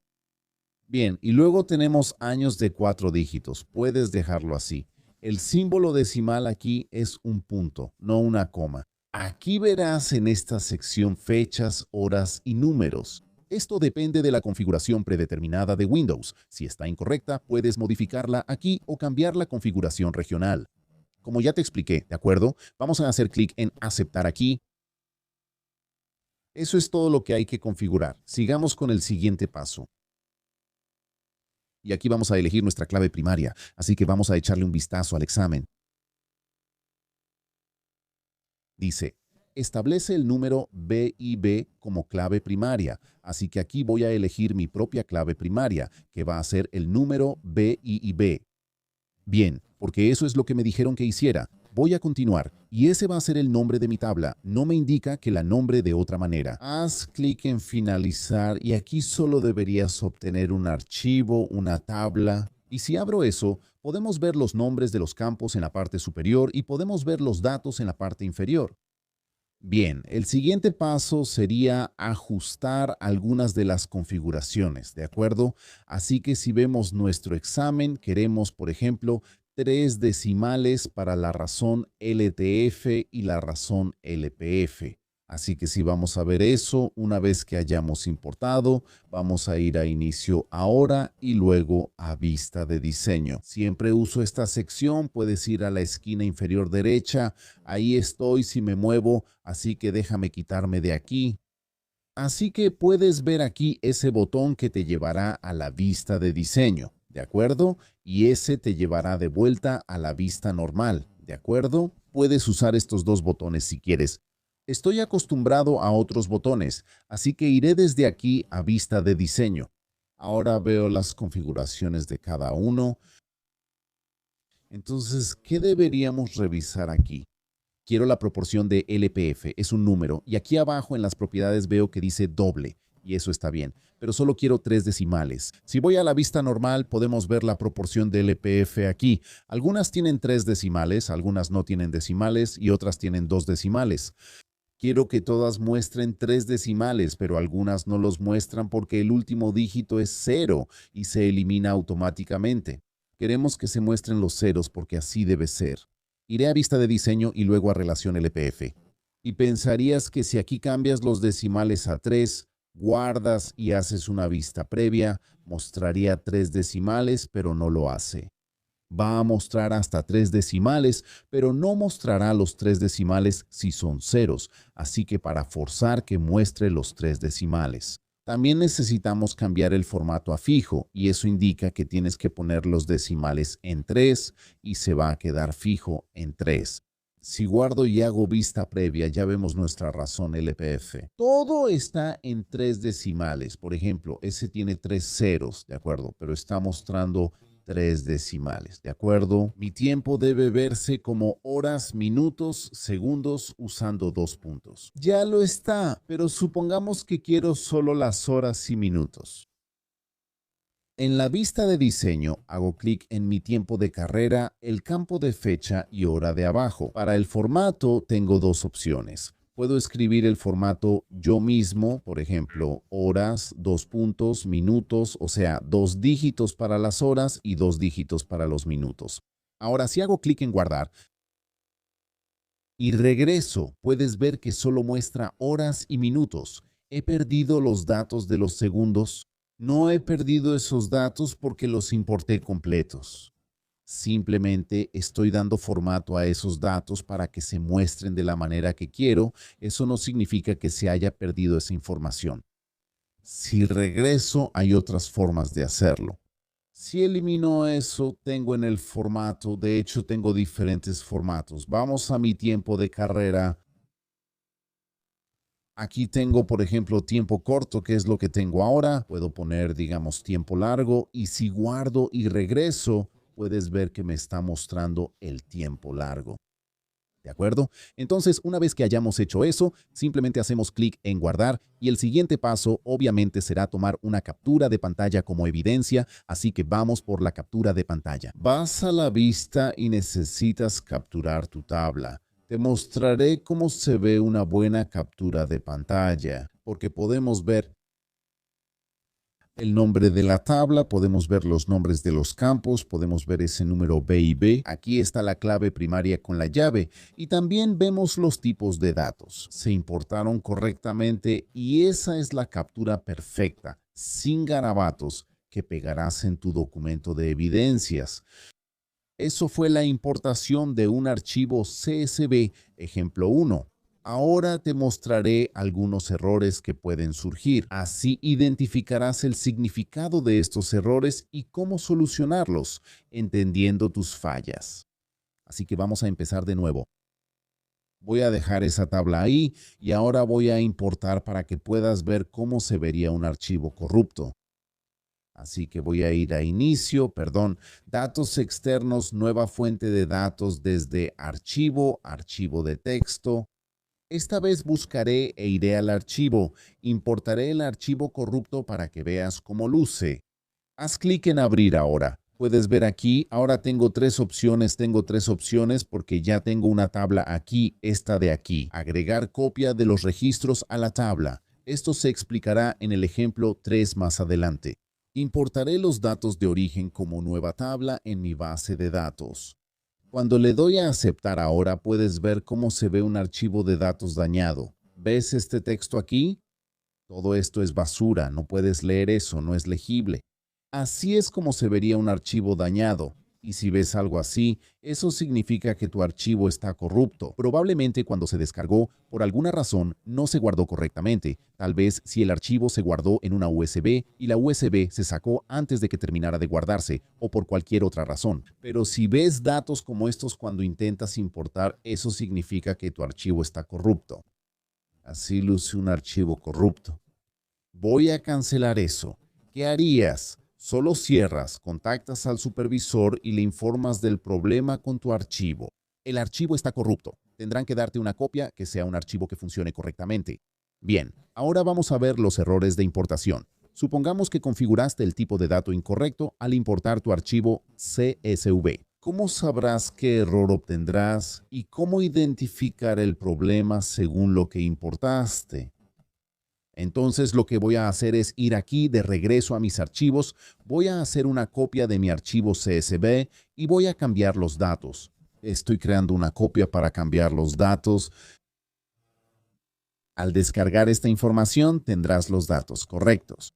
[SPEAKER 1] Bien, y luego tenemos años de 4 dígitos. Puedes dejarlo así. El símbolo decimal aquí es un punto, no una coma. Aquí verás en esta sección fechas, horas y números. Esto depende de la configuración predeterminada de Windows. Si está incorrecta, puedes modificarla aquí o cambiar la configuración regional. Como ya te expliqué, ¿de acuerdo? Vamos a hacer clic en aceptar aquí. Eso es todo lo que hay que configurar. Sigamos con el siguiente paso. Y aquí vamos a elegir nuestra clave primaria, así que vamos a echarle un vistazo al examen. Dice, establece el número BIB como clave primaria, así que aquí voy a elegir mi propia clave primaria, que va a ser el número BIB. Bien, porque eso es lo que me dijeron que hiciera. Voy a continuar, y ese va a ser el nombre de mi tabla. No me indica que la nombre de otra manera. Haz clic en finalizar y aquí solo deberías obtener un archivo, una tabla. Y si abro eso, podemos ver los nombres de los campos en la parte superior y podemos ver los datos en la parte inferior. Bien, el siguiente paso sería ajustar algunas de las configuraciones, ¿de acuerdo? Así que si vemos nuestro examen, queremos, por ejemplo, 3 decimales para la razón LTF y la razón LPF. Así que si vamos a ver eso, una vez que hayamos importado, vamos a ir a inicio ahora y luego a vista de diseño. Siempre uso esta sección, puedes ir a la esquina inferior derecha, ahí estoy si me muevo, así que déjame quitarme de aquí. Así que puedes ver aquí ese botón que te llevará a la vista de diseño, ¿de acuerdo? Y ese te llevará de vuelta a la vista normal, ¿de acuerdo? Puedes usar estos dos botones si quieres. Estoy acostumbrado a otros botones, así que iré desde aquí a vista de diseño. Ahora veo las configuraciones de cada uno. Entonces, ¿qué deberíamos revisar aquí? Quiero la proporción de LPF, es un número, y aquí abajo en las propiedades veo que dice doble, y eso está bien, pero solo quiero 3 decimales. Si voy a la vista normal, podemos ver la proporción de LPF aquí. Algunas tienen 3 decimales, algunas no tienen decimales y otras tienen 2 decimales. Quiero que todas muestren 3 decimales, pero algunas no los muestran porque el último dígito es 0 y se elimina automáticamente. Queremos que se muestren los ceros porque así debe ser. Iré a vista de diseño y luego a relación LPF. Y pensarías que si aquí cambias los decimales a 3, guardas y haces una vista previa, mostraría 3 decimales, pero no lo hace. Va a mostrar hasta 3 decimales, pero no mostrará los 3 decimales si son ceros, así que para forzar que muestre los 3 decimales. También necesitamos cambiar el formato a fijo y eso indica que tienes que poner los decimales en 3 y se va a quedar fijo en 3. Si guardo y hago vista previa, ya vemos nuestra razón LPF. Todo está en 3 decimales. Por ejemplo, ese tiene 3 ceros, ¿de acuerdo? Pero está mostrando 3 decimales, ¿de acuerdo? Mi tiempo debe verse como horas, minutos, segundos usando 2 puntos. Ya lo está, pero supongamos que quiero solo las horas y minutos. En la vista de diseño, hago clic en mi tiempo de carrera, el campo de fecha y hora de abajo. Para el formato tengo 2 opciones. Puedo escribir el formato yo mismo, por ejemplo, horas, 2 puntos, minutos, o sea, 2 dígitos para las horas y 2 dígitos para los minutos. Ahora, si hago clic en guardar y regreso, puedes ver que solo muestra horas y minutos. He perdido los datos de los segundos. No he perdido esos datos porque los importé completos. Simplemente estoy dando formato a esos datos para que se muestren de la manera que quiero. Eso no significa que se haya perdido esa información. Si regreso, hay otras formas de hacerlo. Si elimino eso, tengo en el formato, de hecho tengo diferentes formatos. Vamos a mi tiempo de carrera. Aquí tengo, por ejemplo, tiempo corto, que es lo que tengo ahora. Puedo poner, digamos, tiempo largo y si guardo y regreso, puedes ver que me está mostrando el tiempo largo. ¿De acuerdo? Entonces, una vez que hayamos hecho eso, simplemente hacemos clic en guardar y el siguiente paso obviamente será tomar una captura de pantalla como evidencia, así que vamos por la captura de pantalla. Vas a la vista y necesitas capturar tu tabla. Te mostraré cómo se ve una buena captura de pantalla, porque podemos ver el nombre de la tabla, podemos ver los nombres de los campos, podemos ver ese número B y B. Aquí está la clave primaria con la llave y también vemos los tipos de datos. Se importaron correctamente y esa es la captura perfecta, sin garabatos, que pegarás en tu documento de evidencias. Eso fue la importación de un archivo CSV, ejemplo 1. Ahora te mostraré algunos errores que pueden surgir. Así identificarás el significado de estos errores y cómo solucionarlos, entendiendo tus fallas. Así que vamos a empezar de nuevo. Voy a dejar esa tabla ahí y ahora voy a importar para que puedas ver cómo se vería un archivo corrupto. Así que voy a ir a inicio, datos externos, nueva fuente de datos desde archivo, archivo de texto. Esta vez buscaré e iré al archivo. Importaré el archivo corrupto para que veas cómo luce. Haz clic en abrir ahora. Puedes ver aquí, ahora tengo tres opciones porque ya tengo una tabla aquí, esta de aquí. Agregar copia de los registros a la tabla. Esto se explicará en el ejemplo 3 más adelante. Importaré los datos de origen como nueva tabla en mi base de datos. Cuando le doy a aceptar ahora, puedes ver cómo se ve un archivo de datos dañado. ¿Ves este texto aquí? Todo esto es basura, no puedes leer eso, no es legible. Así es como se vería un archivo dañado. Y si ves algo así, eso significa que tu archivo está corrupto. Probablemente cuando se descargó, por alguna razón, no se guardó correctamente. Tal vez si el archivo se guardó en una USB y la USB se sacó antes de que terminara de guardarse o por cualquier otra razón. Pero si ves datos como estos cuando intentas importar, eso significa que tu archivo está corrupto. Así luce un archivo corrupto. Voy a cancelar eso. ¿Qué harías? Solo cierras, contactas al supervisor y le informas del problema con tu archivo. El archivo está corrupto. Tendrán que darte una copia que sea un archivo que funcione correctamente. Bien, ahora vamos a ver los errores de importación. Supongamos que configuraste el tipo de dato incorrecto al importar tu archivo CSV. ¿Cómo sabrás qué error obtendrás y cómo identificar el problema según lo que importaste? Entonces lo que voy a hacer es ir aquí de regreso a mis archivos, voy a hacer una copia de mi archivo CSV y voy a cambiar los datos. Estoy creando una copia para cambiar los datos. Al descargar esta información tendrás los datos correctos.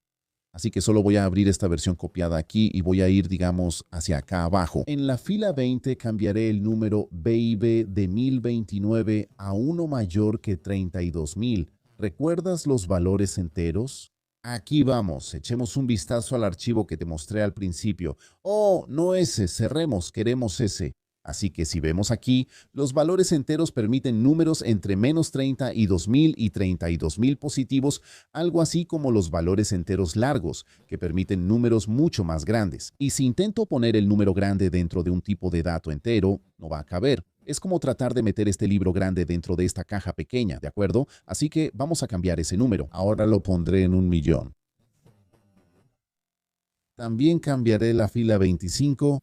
[SPEAKER 1] Así que solo voy a abrir esta versión copiada aquí y voy a ir, digamos, hacia acá abajo. En la fila 20 cambiaré el número BIB de 1029 a uno mayor que 32.000. ¿Recuerdas los valores enteros? Aquí vamos, echemos un vistazo al archivo que te mostré al principio. Oh, no ese, cerremos, queremos ese. Así que si vemos aquí, los valores enteros permiten números entre menos 30 y 2000 y 32.000 positivos, algo así como los valores enteros largos, que permiten números mucho más grandes. Y si intento poner el número grande dentro de un tipo de dato entero, no va a caber. Es como tratar de meter este libro grande dentro de esta caja pequeña, ¿de acuerdo? Así que vamos a cambiar ese número. Ahora lo pondré en 1.000.000. También cambiaré la fila 25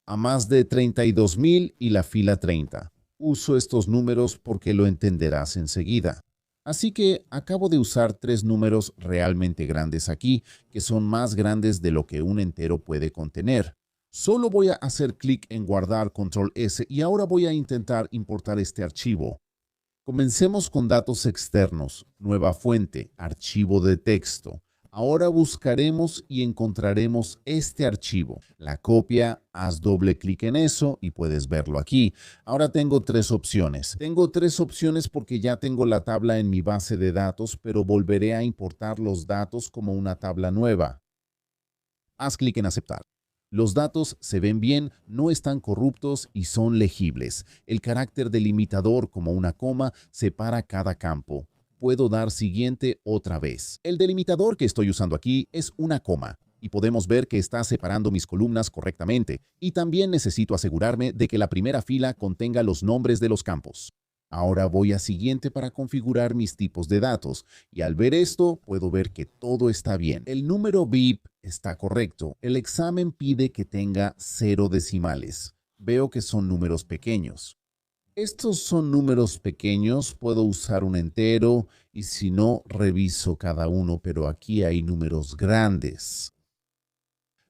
[SPEAKER 1] a más de 32.000 y la fila 30. Uso estos números porque lo entenderás enseguida. Así que acabo de usar tres números realmente grandes aquí, que son más grandes de lo que un entero puede contener. Solo voy a hacer clic en guardar control S y ahora voy a intentar importar este archivo. Comencemos con datos externos, nueva fuente, archivo de texto. Ahora buscaremos y encontraremos este archivo. La copia, haz doble clic en eso y puedes verlo aquí. Ahora tengo tres opciones. Tengo tres opciones porque ya tengo la tabla en mi base de datos, pero volveré a importar los datos como una tabla nueva. Haz clic en aceptar. Los datos se ven bien, no están corruptos y son legibles. El carácter delimitador como una coma separa cada campo. Puedo dar siguiente otra vez. El delimitador que estoy usando aquí es una coma. y podemos ver que está separando mis columnas correctamente. Y también necesito asegurarme de que la primera fila contenga los nombres de los campos. Ahora voy a siguiente para configurar mis tipos de datos y al ver esto puedo ver que todo está bien. El número BIP está correcto. El examen pide que tenga 0 decimales. Veo que son números pequeños. Estos son números pequeños, puedo usar un entero y si no, reviso cada uno, pero aquí hay números grandes.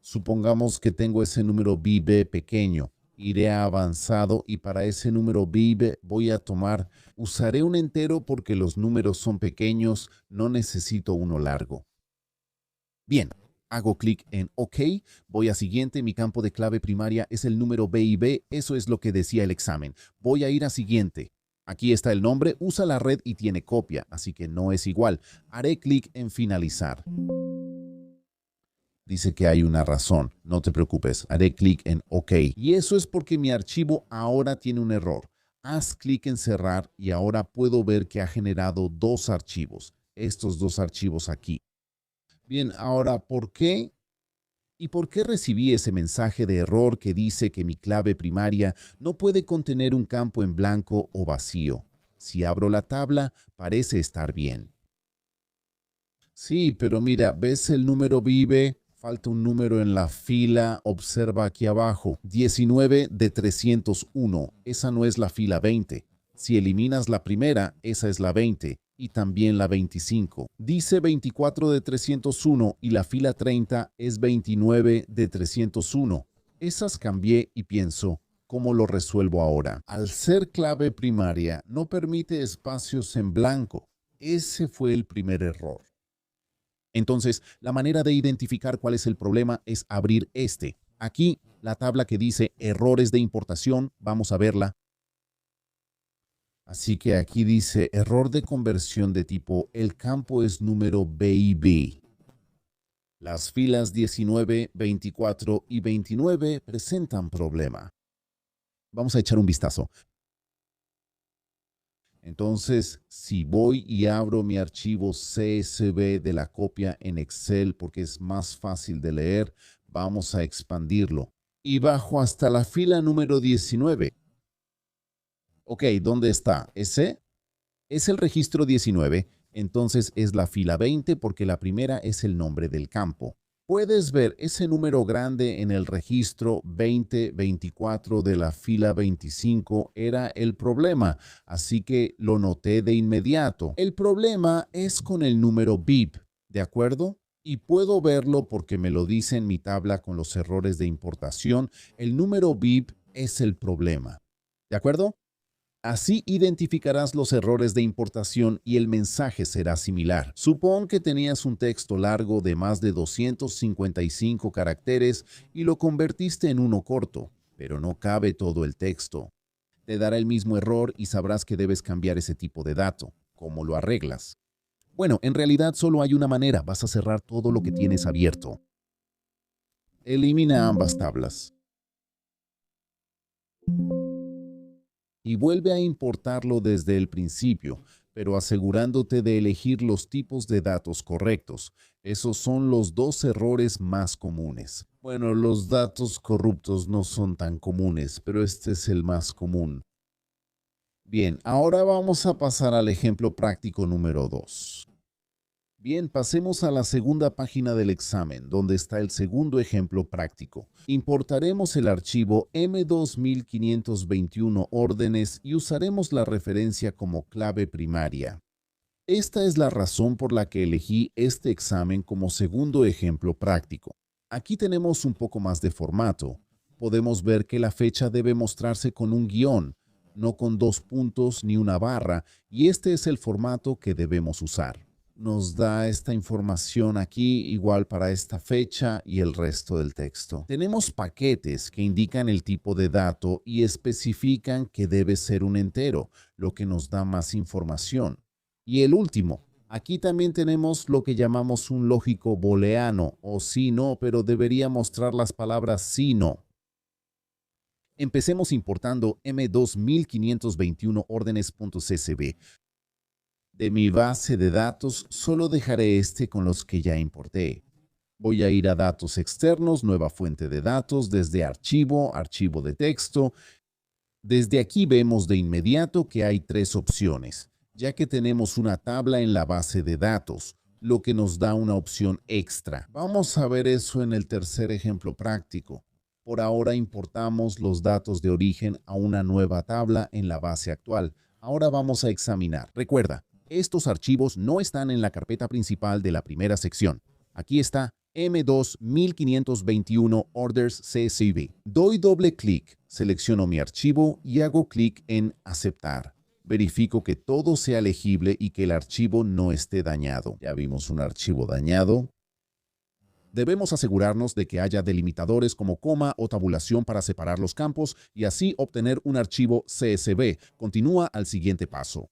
[SPEAKER 1] Supongamos que tengo ese número BIB pequeño. Iré a avanzado y para ese número BIB usaré un entero porque los números son pequeños, no necesito uno largo. Bien, hago clic en OK, voy a siguiente, mi campo de clave primaria es el número BIB, eso es lo que decía el examen. Voy a ir a siguiente. Aquí está el nombre, usa la red y tiene copia, así que no es igual. Haré clic en finalizar. Dice que hay una razón, no te preocupes, haré clic en OK. Y eso es porque mi archivo ahora tiene un error. Haz clic en cerrar y ahora puedo ver que ha generado dos archivos, estos dos archivos aquí. Bien, ahora, ¿por qué? ¿Y por qué recibí ese mensaje de error que dice que mi clave primaria no puede contener un campo en blanco o vacío? Si abro la tabla, parece estar bien. Sí, pero mira, ¿ves el número BIB? Falta un número en la fila, observa aquí abajo, 19 de 301, esa no es la fila 20. Si eliminas la primera, esa es la 20 y también la 25. Dice 24 de 301 y la fila 30 es 29 de 301. Esas cambié y pienso, ¿cómo lo resuelvo ahora? Al ser clave primaria, no permite espacios en blanco. Ese fue el primer error. Entonces, la manera de identificar cuál es el problema es abrir este. Aquí, la tabla que dice errores de importación, vamos a verla. Así que aquí dice error de conversión de tipo, el campo es número BIB. Las filas 19, 24 y 29 presentan problema. Vamos a echar un vistazo. Entonces, si voy y abro mi archivo CSV de la copia en Excel porque es más fácil de leer, vamos a expandirlo. Y bajo hasta la fila número 19. Ok, ¿dónde está? ¿Ese? Es el registro 19, entonces es la fila 20 porque la primera es el nombre del campo. Puedes ver ese número grande en el registro 2024 de la fila 25 era el problema, así que lo noté de inmediato. El problema es con el número BIP, ¿de acuerdo? Y puedo verlo porque me lo dice en mi tabla con los errores de importación. El número BIP es el problema, ¿de acuerdo? Así identificarás los errores de importación y el mensaje será similar. Supón que tenías un texto largo de más de 255 caracteres y lo convertiste en uno corto, pero no cabe todo el texto. Te dará el mismo error y sabrás que debes cambiar ese tipo de dato. ¿Cómo lo arreglas? Bueno, en realidad solo hay una manera. Vas a cerrar todo lo que tienes abierto. Elimina ambas tablas. Y vuelve a importarlo desde el principio, pero asegurándote de elegir los tipos de datos correctos. Esos son los dos errores más comunes. Bueno, los datos corruptos no son tan comunes, pero este es el más común. Bien, ahora vamos a pasar al ejemplo práctico número 2. Bien, pasemos a la segunda página del examen, donde está el segundo ejemplo práctico. Importaremos el archivo M2521 órdenes y usaremos la referencia como clave primaria. Esta es la razón por la que elegí este examen como segundo ejemplo práctico. Aquí tenemos un poco más de formato. Podemos ver que la fecha debe mostrarse con un guión, no con dos puntos ni una barra, y este es el formato que debemos usar. Nos da esta información aquí igual para esta fecha y el resto del texto. Tenemos paquetes que indican el tipo de dato y especifican que debe ser un entero, lo que nos da más información. Y el último, aquí también tenemos lo que llamamos un lógico booleano o sí no, pero debería mostrar las palabras sí no. Empecemos importando M2521 órdenes.csv. De mi base de datos, solo dejaré este con los que ya importé. Voy a ir a datos externos, nueva fuente de datos, desde archivo, archivo de texto. Desde aquí vemos de inmediato que hay tres opciones, ya que tenemos una tabla en la base de datos, lo que nos da una opción extra. Vamos a ver eso en el tercer ejemplo práctico. Por ahora importamos los datos de origen a una nueva tabla en la base actual. Ahora vamos a examinar. Recuerda, estos archivos no están en la carpeta principal de la primera sección. Aquí está M2 1521 Orders CSV. Doy doble clic, selecciono mi archivo y hago clic en Aceptar. Verifico que todo sea legible y que el archivo no esté dañado. Ya vimos un archivo dañado. Debemos asegurarnos de que haya delimitadores como coma o tabulación para separar los campos y así obtener un archivo CSV. Continúa al siguiente paso.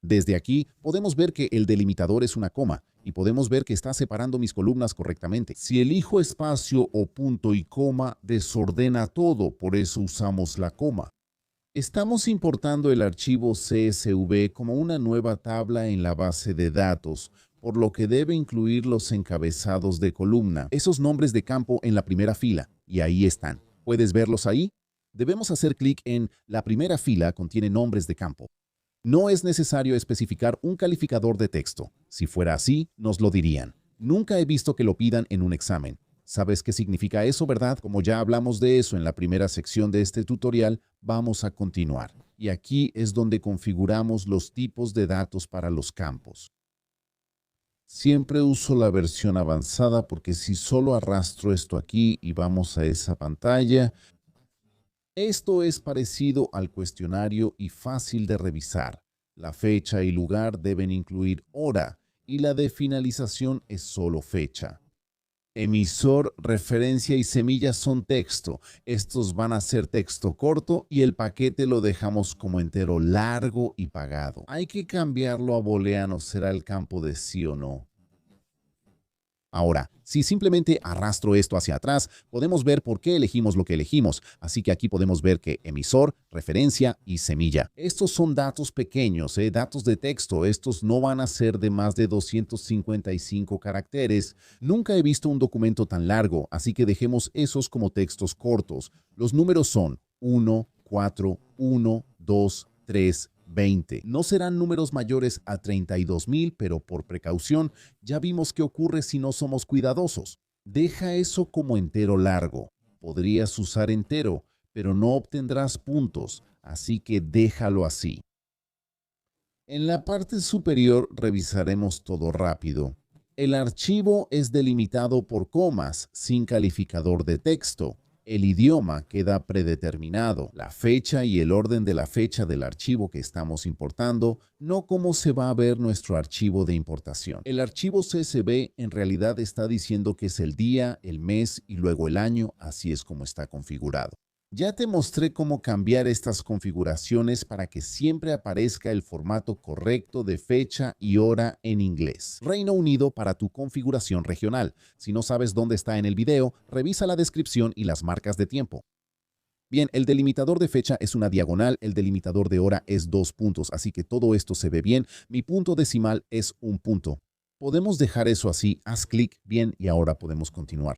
[SPEAKER 1] Desde aquí podemos ver que el delimitador es una coma y podemos ver que está separando mis columnas correctamente. Si elijo espacio o punto y coma, desordena todo, por eso usamos la coma. Estamos importando el archivo CSV como una nueva tabla en la base de datos, por lo que debe incluir los encabezados de columna, esos nombres de campo en la primera fila, y ahí están. ¿Puedes verlos ahí? Debemos hacer clic en la primera fila contiene nombres de campo. No es necesario especificar un calificador de texto. Si fuera así, nos lo dirían. Nunca he visto que lo pidan en un examen. ¿Sabes qué significa eso, verdad? Como ya hablamos de eso en la primera sección de este tutorial, vamos a continuar. Y aquí es donde configuramos los tipos de datos para los campos. Siempre uso la versión avanzada porque si solo arrastro esto aquí y vamos a esa pantalla, esto es parecido al cuestionario y fácil de revisar. La fecha y lugar deben incluir hora y la de finalización es solo fecha. Emisor, referencia y semilla son texto. Estos van a ser texto corto y el paquete lo dejamos como entero largo y pagado. Hay que cambiarlo a booleano, será el campo de sí o no. Ahora, si simplemente arrastro esto hacia atrás, podemos ver por qué elegimos lo que elegimos. Así que aquí podemos ver que emisor, referencia y semilla. Estos son datos pequeños, datos de texto. Estos no van a ser de más de 255 caracteres. Nunca he visto un documento tan largo, así que dejemos esos como textos cortos. Los números son 1, 4, 1, 2, 3, 20. No serán números mayores a 32,000, pero por precaución, ya vimos qué ocurre si no somos cuidadosos. Deja eso como entero largo. Podrías usar entero, pero no obtendrás puntos, así que déjalo así. En la parte superior revisaremos todo rápido. El archivo es delimitado por comas, sin calificador de texto. El idioma queda predeterminado, la fecha y el orden de la fecha del archivo que estamos importando, no cómo se va a ver nuestro archivo de importación. El archivo CSV en realidad está diciendo que es el día, el mes y luego el año, así es como está configurado. Ya te mostré cómo cambiar estas configuraciones para que siempre aparezca el formato correcto de fecha y hora en inglés. Reino Unido para tu configuración regional. Si no sabes dónde está en el video, revisa la descripción y las marcas de tiempo. Bien, el delimitador de fecha es una diagonal, el delimitador de hora es 2 puntos, así que todo esto se ve bien. Mi punto decimal es 1 punto. Podemos dejar eso así, haz clic, bien, y ahora podemos continuar.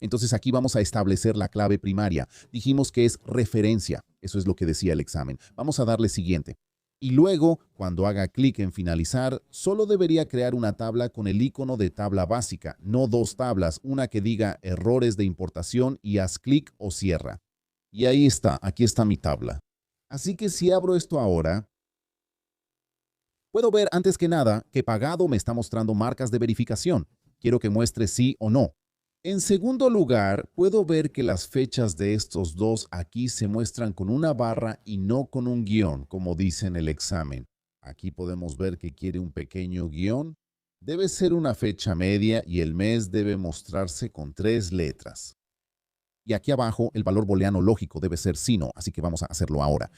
[SPEAKER 1] Entonces aquí vamos a establecer la clave primaria. Dijimos que es referencia. Eso es lo que decía el examen. Vamos a darle siguiente. Y luego, cuando haga clic en finalizar, solo debería crear una tabla con el icono de tabla básica, no dos tablas, una que diga errores de importación y haz clic o cierra. Y ahí está, aquí está mi tabla. Así que si abro esto ahora, puedo ver antes que nada que pagado me está mostrando marcas de verificación. Quiero que muestre sí o no. En segundo lugar, puedo ver que las fechas de estos dos aquí se muestran con una barra y no con un guión, como dice en el examen. Aquí podemos ver que quiere un pequeño guión. Debe ser una fecha media y el mes debe mostrarse con 3 letras. Y aquí abajo el valor booleano lógico debe ser sí no, así que vamos a hacerlo ahora.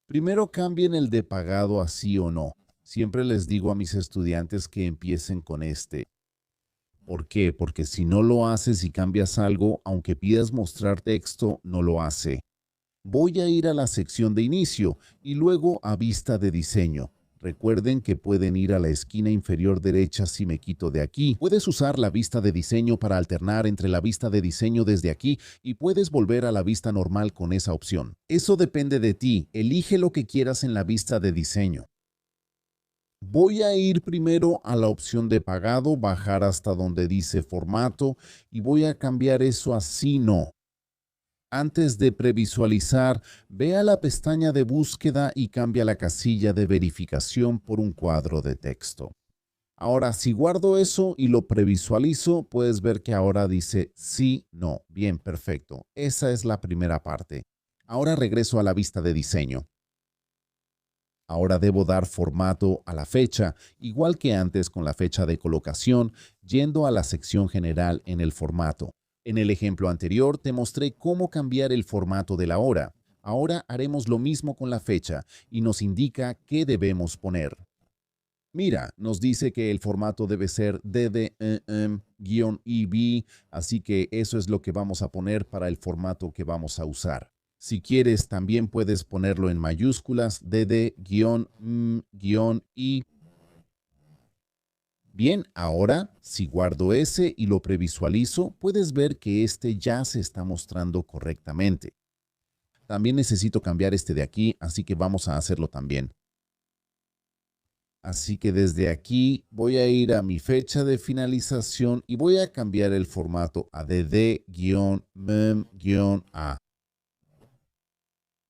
[SPEAKER 1] Primero cambien el de pagado a sí o no. Siempre les digo a mis estudiantes que empiecen con este. ¿Por qué? Porque si no lo haces y cambias algo, aunque pidas mostrar texto, no lo hace. Voy a ir a la sección de inicio y luego a vista de diseño. Recuerden que pueden ir a la esquina inferior derecha si me quito de aquí. Puedes usar la vista de diseño para alternar entre la vista de diseño desde aquí y puedes volver a la vista normal con esa opción. Eso depende de ti. Elige lo que quieras en la vista de diseño. Voy a ir primero a la opción de pagado, bajar hasta donde dice formato y voy a cambiar eso a sí no. Antes de previsualizar, ve a la pestaña de búsqueda y cambia la casilla de verificación por un cuadro de texto. Ahora, si guardo eso y lo previsualizo, puedes ver que ahora dice sí, no. Bien, perfecto. Esa es la primera parte. Ahora regreso a la vista de diseño. Ahora debo dar formato a la fecha, igual que antes con la fecha de colocación, yendo a la sección general en el formato. En el ejemplo anterior te mostré cómo cambiar el formato de la hora. Ahora haremos lo mismo con la fecha y nos indica qué debemos poner. Mira, nos dice que el formato debe ser DDEM-EB, así que eso es lo que vamos a poner para el formato que vamos a usar. Si quieres, también puedes ponerlo en mayúsculas, DD-M-I. Bien, ahora, si guardo ese y lo previsualizo, puedes ver que este ya se está mostrando correctamente. También necesito cambiar este de aquí, así que vamos a hacerlo también. Así que desde aquí voy a ir a mi fecha de finalización y voy a cambiar el formato a DD-MEM-A.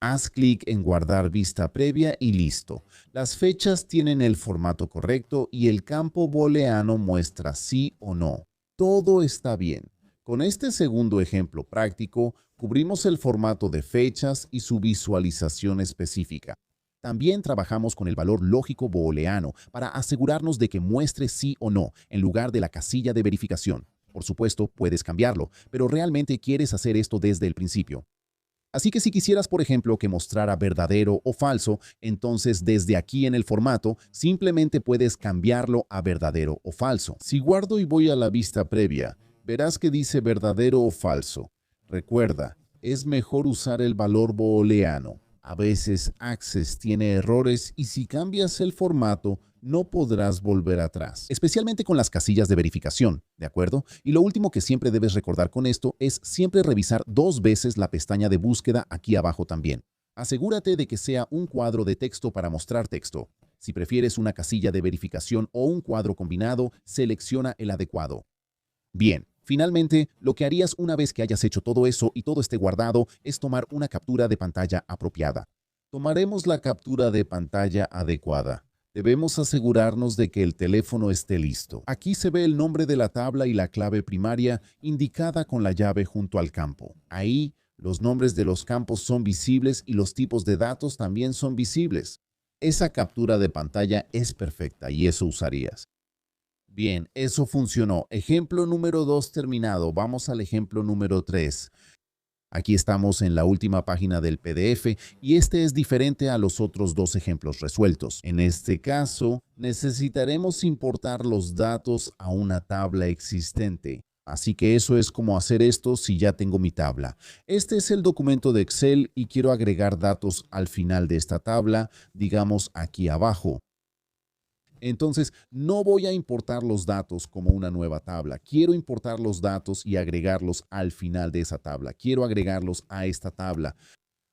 [SPEAKER 1] Haz clic en guardar vista previa y listo. Las fechas tienen el formato correcto y el campo booleano muestra sí o no. Todo está bien. Con este segundo ejemplo práctico, cubrimos el formato de fechas y su visualización específica. También trabajamos con el valor lógico booleano para asegurarnos de que muestre sí o no en lugar de la casilla de verificación. Por supuesto, puedes cambiarlo, pero realmente quieres hacer esto desde el principio. Así que si quisieras, por ejemplo, que mostrara verdadero o falso, entonces desde aquí en el formato simplemente puedes cambiarlo a verdadero o falso. Si guardo y voy a la vista previa, verás que dice verdadero o falso. Recuerda, es mejor usar el valor booleano. A veces Access tiene errores y si cambias el formato, no podrás volver atrás, especialmente con las casillas de verificación, ¿de acuerdo? Y lo último que siempre debes recordar con esto es siempre revisar 2 veces la pestaña de búsqueda aquí abajo también. Asegúrate de que sea un cuadro de texto para mostrar texto. Si prefieres una casilla de verificación o un cuadro combinado, selecciona el adecuado. Bien. Finalmente, lo que harías una vez que hayas hecho todo eso y todo esté guardado es tomar una captura de pantalla apropiada. Tomaremos la captura de pantalla adecuada. Debemos asegurarnos de que el teléfono esté listo. Aquí se ve el nombre de la tabla y la clave primaria indicada con la llave junto al campo. Ahí, los nombres de los campos son visibles y los tipos de datos también son visibles. Esa captura de pantalla es perfecta y eso usarías. Bien, eso funcionó. Ejemplo número 2 terminado. Vamos al ejemplo número 3. Aquí estamos en la última página del PDF y este es diferente a los otros 2 ejemplos resueltos. En este caso, necesitaremos importar los datos a una tabla existente. Así que eso es como hacer esto si ya tengo mi tabla. Este es el documento de Excel y quiero agregar datos al final de esta tabla, digamos aquí abajo. Entonces, no voy a importar los datos como una nueva tabla. Quiero importar los datos y agregarlos al final de esa tabla. Quiero agregarlos a esta tabla,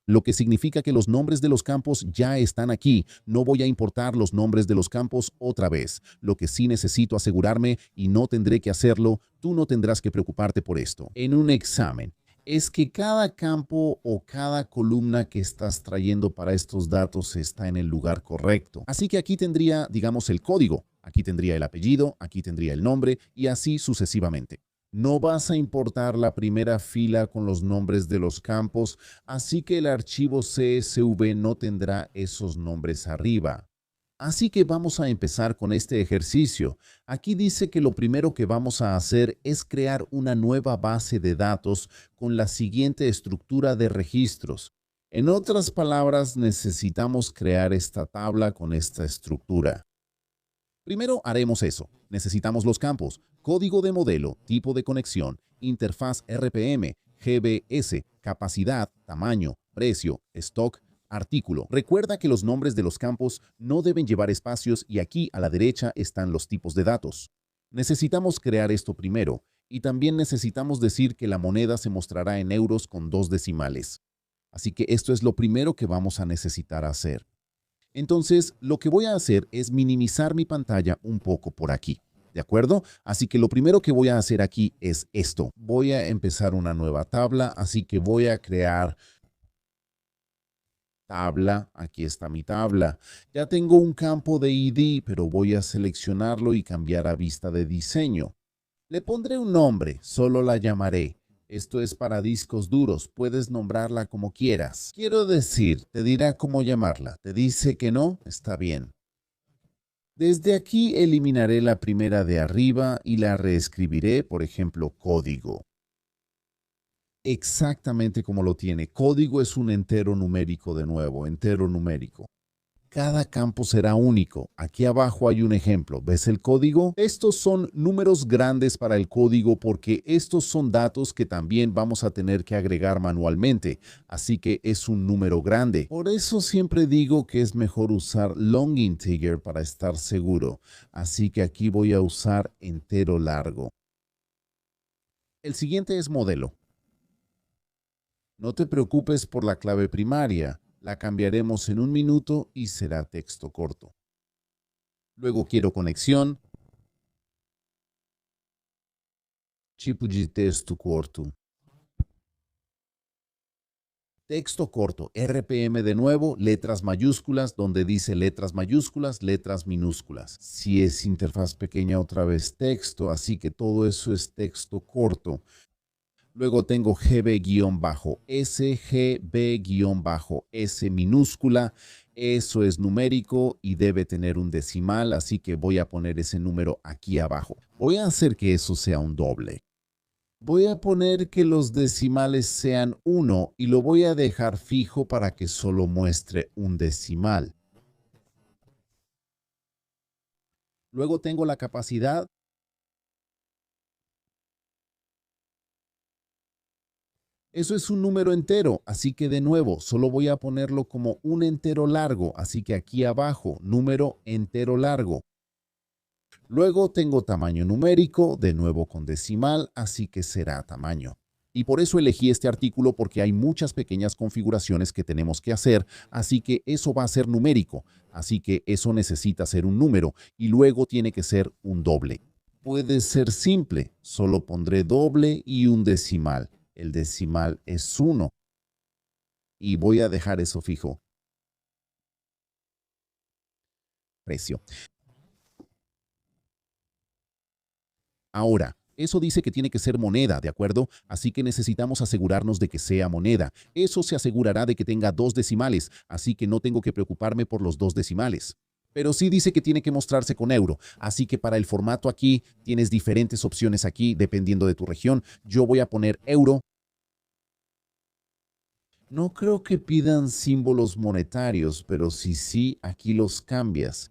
[SPEAKER 1] lo que significa que los nombres de los campos ya están aquí. No voy a importar los nombres de los campos otra vez. Lo que sí necesito asegurarme, y no tendré que hacerlo, tú no tendrás que preocuparte por esto. En un examen, es que cada campo o cada columna que estás trayendo para estos datos está en el lugar correcto. Así que aquí tendría, digamos, el código. Aquí tendría el apellido, aquí tendría el nombre y así sucesivamente. No vas a importar la primera fila con los nombres de los campos, así que el archivo CSV no tendrá esos nombres arriba. Así que vamos a empezar con este ejercicio. Aquí dice que lo primero que vamos a hacer es crear una nueva base de datos con la siguiente estructura de registros. En otras palabras, necesitamos crear esta tabla con esta estructura. Primero haremos eso. Necesitamos los campos, código de modelo, tipo de conexión, interfaz RPM, GBS, capacidad, tamaño, precio, stock, Artículo. Recuerda que los nombres de los campos no deben llevar espacios y aquí a la derecha están los tipos de datos. Necesitamos crear esto primero y también necesitamos decir que la moneda se mostrará en euros con 2 decimales. Así que esto es lo primero que vamos a necesitar hacer. Entonces, lo que voy a hacer es minimizar mi pantalla un poco por aquí. ¿De acuerdo? Así que lo primero que voy a hacer aquí es esto. Voy a empezar una nueva tabla, así que voy a crear tabla. Aquí está mi tabla. Ya tengo un campo de ID, pero voy a seleccionarlo y cambiar a vista de diseño. Le pondré un nombre, solo la llamaré. Esto es para discos duros, puedes nombrarla como quieras. Quiero decir, te dirá cómo llamarla. ¿Te dice que no? Está bien. Desde aquí eliminaré la primera de arriba y la reescribiré, por ejemplo, código. Exactamente como lo tiene. Código es un entero numérico de nuevo, entero numérico. Cada campo será único. Aquí abajo hay un ejemplo. ¿Ves el código? Estos son números grandes para el código porque estos son datos que también vamos a tener que agregar manualmente. Así que es un número grande. Por eso siempre digo que es mejor usar long integer para estar seguro. Así que aquí voy a usar entero largo. El siguiente es modelo. No te preocupes por la clave primaria. La cambiaremos en un minuto y será texto corto. Luego quiero conexión. Tipo de texto corto. Texto corto, RPM de nuevo, letras mayúsculas, donde dice letras mayúsculas, letras minúsculas. Si es interfaz pequeña, otra vez texto, así que todo eso es texto corto. Luego tengo GB-S, GB-S minúscula. Eso es numérico y debe tener un decimal, así que voy a poner ese número aquí abajo. Voy a hacer que eso sea un doble. Voy a poner que los decimales sean 1 y lo voy a dejar fijo para que solo muestre un decimal. Luego tengo la capacidad. Eso es un número entero, así que de nuevo, solo voy a ponerlo como un entero largo, así que aquí abajo, número entero largo. Luego tengo tamaño numérico, de nuevo con decimal, así que será tamaño. Y por eso elegí este artículo porque hay muchas pequeñas configuraciones que tenemos que hacer, así que eso va a ser numérico, así que eso necesita ser un número y luego tiene que ser un doble. Puede ser simple, solo pondré doble y un decimal. El decimal es 1. Y voy a dejar eso fijo. Precio. Ahora, eso dice que tiene que ser moneda, ¿de acuerdo? Así que necesitamos asegurarnos de que sea moneda. Eso se asegurará de que tenga 2 decimales, así que no tengo que preocuparme por los 2 decimales. Pero sí dice que tiene que mostrarse con euro, así que para el formato aquí tienes diferentes opciones aquí dependiendo de tu región. Yo voy a poner euro. No creo que pidan símbolos monetarios, pero si sí, aquí los cambias.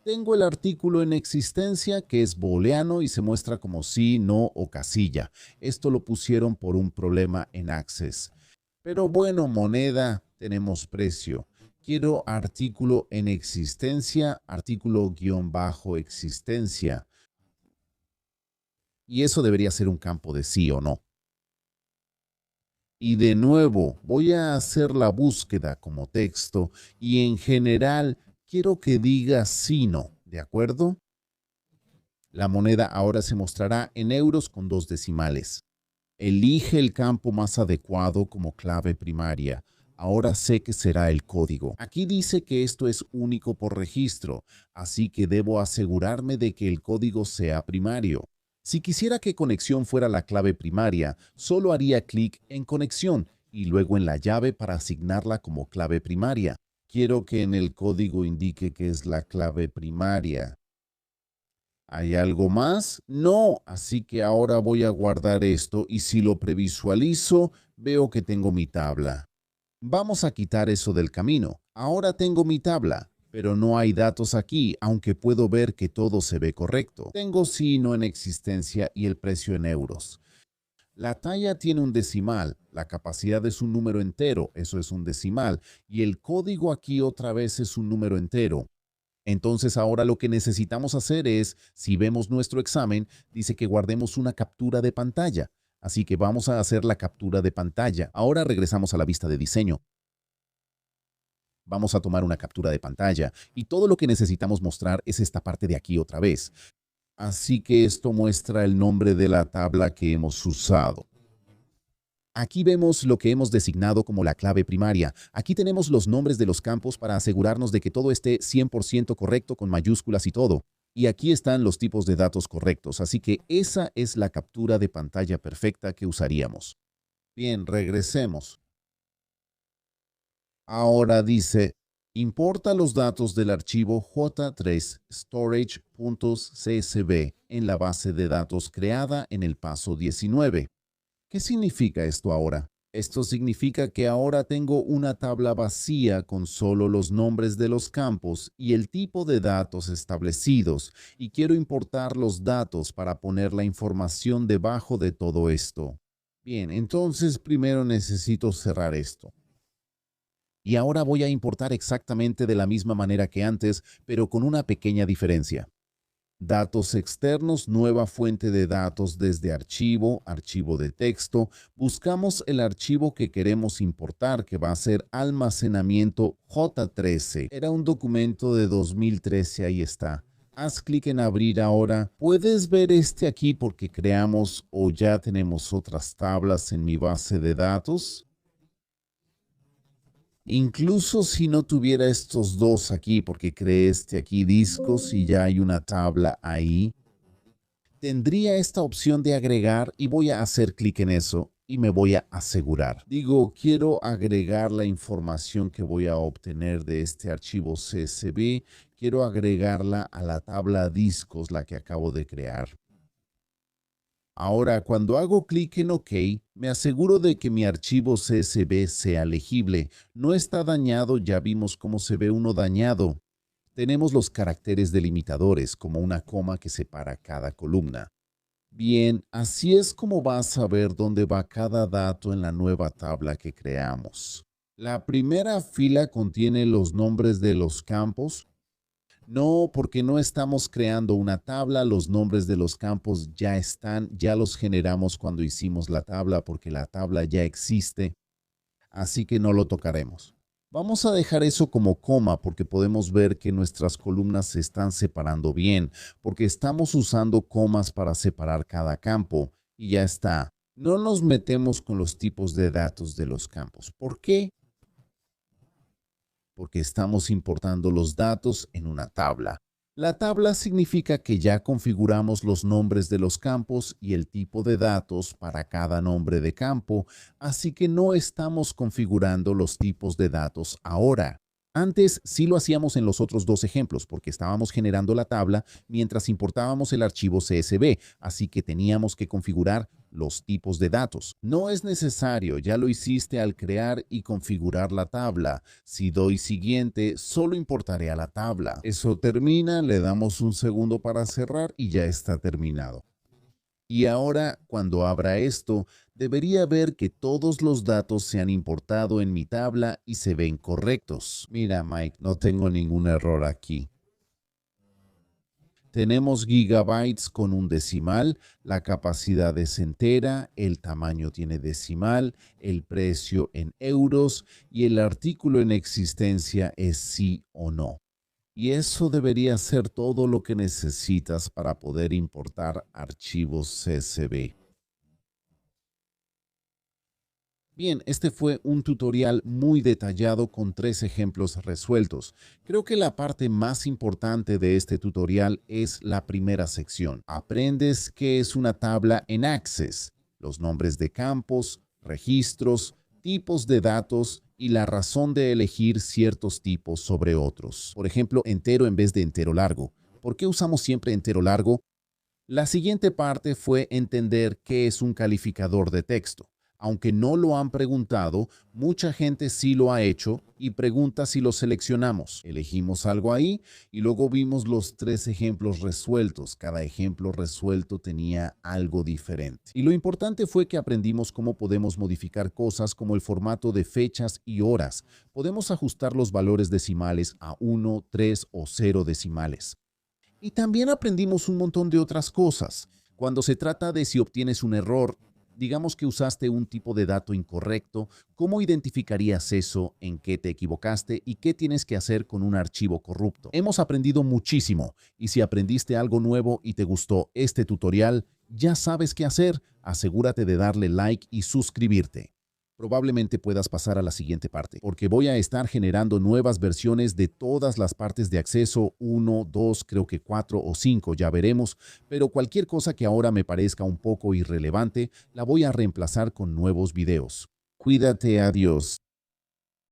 [SPEAKER 1] Tengo el artículo en existencia que es booleano y se muestra como sí, no o casilla. Esto lo pusieron por un problema en Access. Pero bueno, moneda, tenemos precio. Quiero artículo en existencia, artículo guión bajo existencia. Y eso debería ser un campo de sí o no. Y de nuevo, voy a hacer la búsqueda como texto y en general quiero que diga sí, no, ¿de acuerdo? La moneda ahora se mostrará en euros con 2 decimales. Elige el campo más adecuado como clave primaria. Ahora sé que será el código. Aquí dice que esto es único por registro, así que debo asegurarme de que el código sea primario. Si quisiera que conexión fuera la clave primaria, solo haría clic en conexión y luego en la llave para asignarla como clave primaria. Quiero que en el código indique que es la clave primaria. ¿Hay algo más? No, así que ahora voy a guardar esto y si lo previsualizo, veo que tengo mi tabla. Vamos a quitar eso del camino. Ahora tengo mi tabla, pero no hay datos aquí, aunque puedo ver que todo se ve correcto. Tengo sí, no en existencia y el precio en euros. La talla tiene un decimal, la capacidad es un número entero, eso es un decimal, y el código aquí otra vez es un número entero. Entonces ahora lo que necesitamos hacer es, si vemos nuestro examen, dice que guardemos una captura de pantalla. Así que vamos a hacer la captura de pantalla. Ahora regresamos a la vista de diseño. Vamos a tomar una captura de pantalla y todo lo que necesitamos mostrar es esta parte de aquí otra vez. Así que esto muestra el nombre de la tabla que hemos usado. Aquí vemos lo que hemos designado como la clave primaria. Aquí tenemos los nombres de los campos para asegurarnos de que todo esté 100% correcto con mayúsculas y todo. Y aquí están los tipos de datos correctos, así que esa es la captura de pantalla perfecta que usaríamos. Bien, regresemos. Ahora dice, importa los datos del archivo J3 storage.csv en la base de datos creada en el paso 19. ¿Qué significa esto ahora? Esto significa que ahora tengo una tabla vacía con solo los nombres de los campos y el tipo de datos establecidos y quiero importar los datos para poner la información debajo de todo esto. Bien, entonces primero necesito cerrar esto. Y ahora voy a importar exactamente de la misma manera que antes, pero con una pequeña diferencia. Datos externos, nueva fuente de datos desde archivo, archivo de texto. Buscamos el archivo que queremos importar, que va a ser almacenamiento J13. Era un documento de 2013, ahí está. Haz clic en abrir ahora. Puedes ver este aquí porque creamos o ya tenemos otras tablas en mi base de datos. Incluso si no tuviera estos dos aquí, porque creé este aquí discos y ya hay una tabla ahí, tendría esta opción de agregar y voy a hacer clic en eso y me voy a asegurar. Digo, quiero agregar la información que voy a obtener de este archivo CSV, quiero agregarla a la tabla discos, la que acabo de crear. Ahora, cuando hago clic en OK, me aseguro de que mi archivo CSV sea legible. No está dañado, ya vimos cómo se ve uno dañado. Tenemos los caracteres delimitadores, como una coma que separa cada columna. Bien, así es como vas a ver dónde va cada dato en la nueva tabla que creamos. La primera fila contiene los nombres de los campos. No, porque no estamos creando una tabla, los nombres de los campos ya están, ya los generamos cuando hicimos la tabla porque la tabla ya existe, así que no lo tocaremos. Vamos a dejar eso como coma porque podemos ver que nuestras columnas se están separando bien, porque estamos usando comas para separar cada campo y ya está. No nos metemos con los tipos de datos de los campos. ¿Por qué? Porque estamos importando los datos en una tabla. La tabla significa que ya configuramos los nombres de los campos y el tipo de datos para cada nombre de campo, así que no estamos configurando los tipos de datos ahora. Antes sí lo hacíamos en los otros dos ejemplos porque estábamos generando la tabla mientras importábamos el archivo CSV, así que teníamos que configurar los tipos de datos. No es necesario, ya lo hiciste al crear y configurar la tabla. Si doy siguiente, solo importaré a la tabla. Eso termina, le damos un segundo para cerrar y ya está terminado. Y ahora, cuando abra esto, debería ver que todos los datos se han importado en mi tabla y se ven correctos. Mira, Mike, no tengo ningún error aquí. Tenemos gigabytes con un decimal, la capacidad es entera, el tamaño tiene decimal, el precio en euros y el artículo en existencia es sí o no. Y eso debería ser todo lo que necesitas para poder importar archivos CSV. Bien, este fue un tutorial muy detallado con 3 ejemplos resueltos. Creo que la parte más importante de este tutorial es la primera sección. Aprendes qué es una tabla en Access, los nombres de campos, registros, tipos de datos y la razón de elegir ciertos tipos sobre otros. Por ejemplo, entero en vez de entero largo. ¿Por qué usamos siempre entero largo? La siguiente parte fue entender qué es un calificador de texto. Aunque no lo han preguntado, mucha gente sí lo ha hecho y pregunta si lo seleccionamos. Elegimos algo ahí y luego vimos los 3 ejemplos resueltos. Cada ejemplo resuelto tenía algo diferente. Y lo importante fue que aprendimos cómo podemos modificar cosas como el formato de fechas y horas. Podemos ajustar los valores decimales a 1, 3 o 0 decimales. Y también aprendimos un montón de otras cosas. Cuando se trata de si obtienes un error, digamos que usaste un tipo de dato incorrecto, ¿cómo identificarías eso, en qué te equivocaste y qué tienes que hacer con un archivo corrupto? Hemos aprendido muchísimo y si aprendiste algo nuevo y te gustó este tutorial, ya sabes qué hacer. Asegúrate de darle like y suscribirte. Probablemente puedas pasar a la siguiente parte, porque voy a estar generando nuevas versiones de todas las partes de acceso, 1, 2, creo que 4 o 5, ya veremos, pero cualquier cosa que ahora me parezca un poco irrelevante, la voy a reemplazar con nuevos videos. Cuídate, adiós.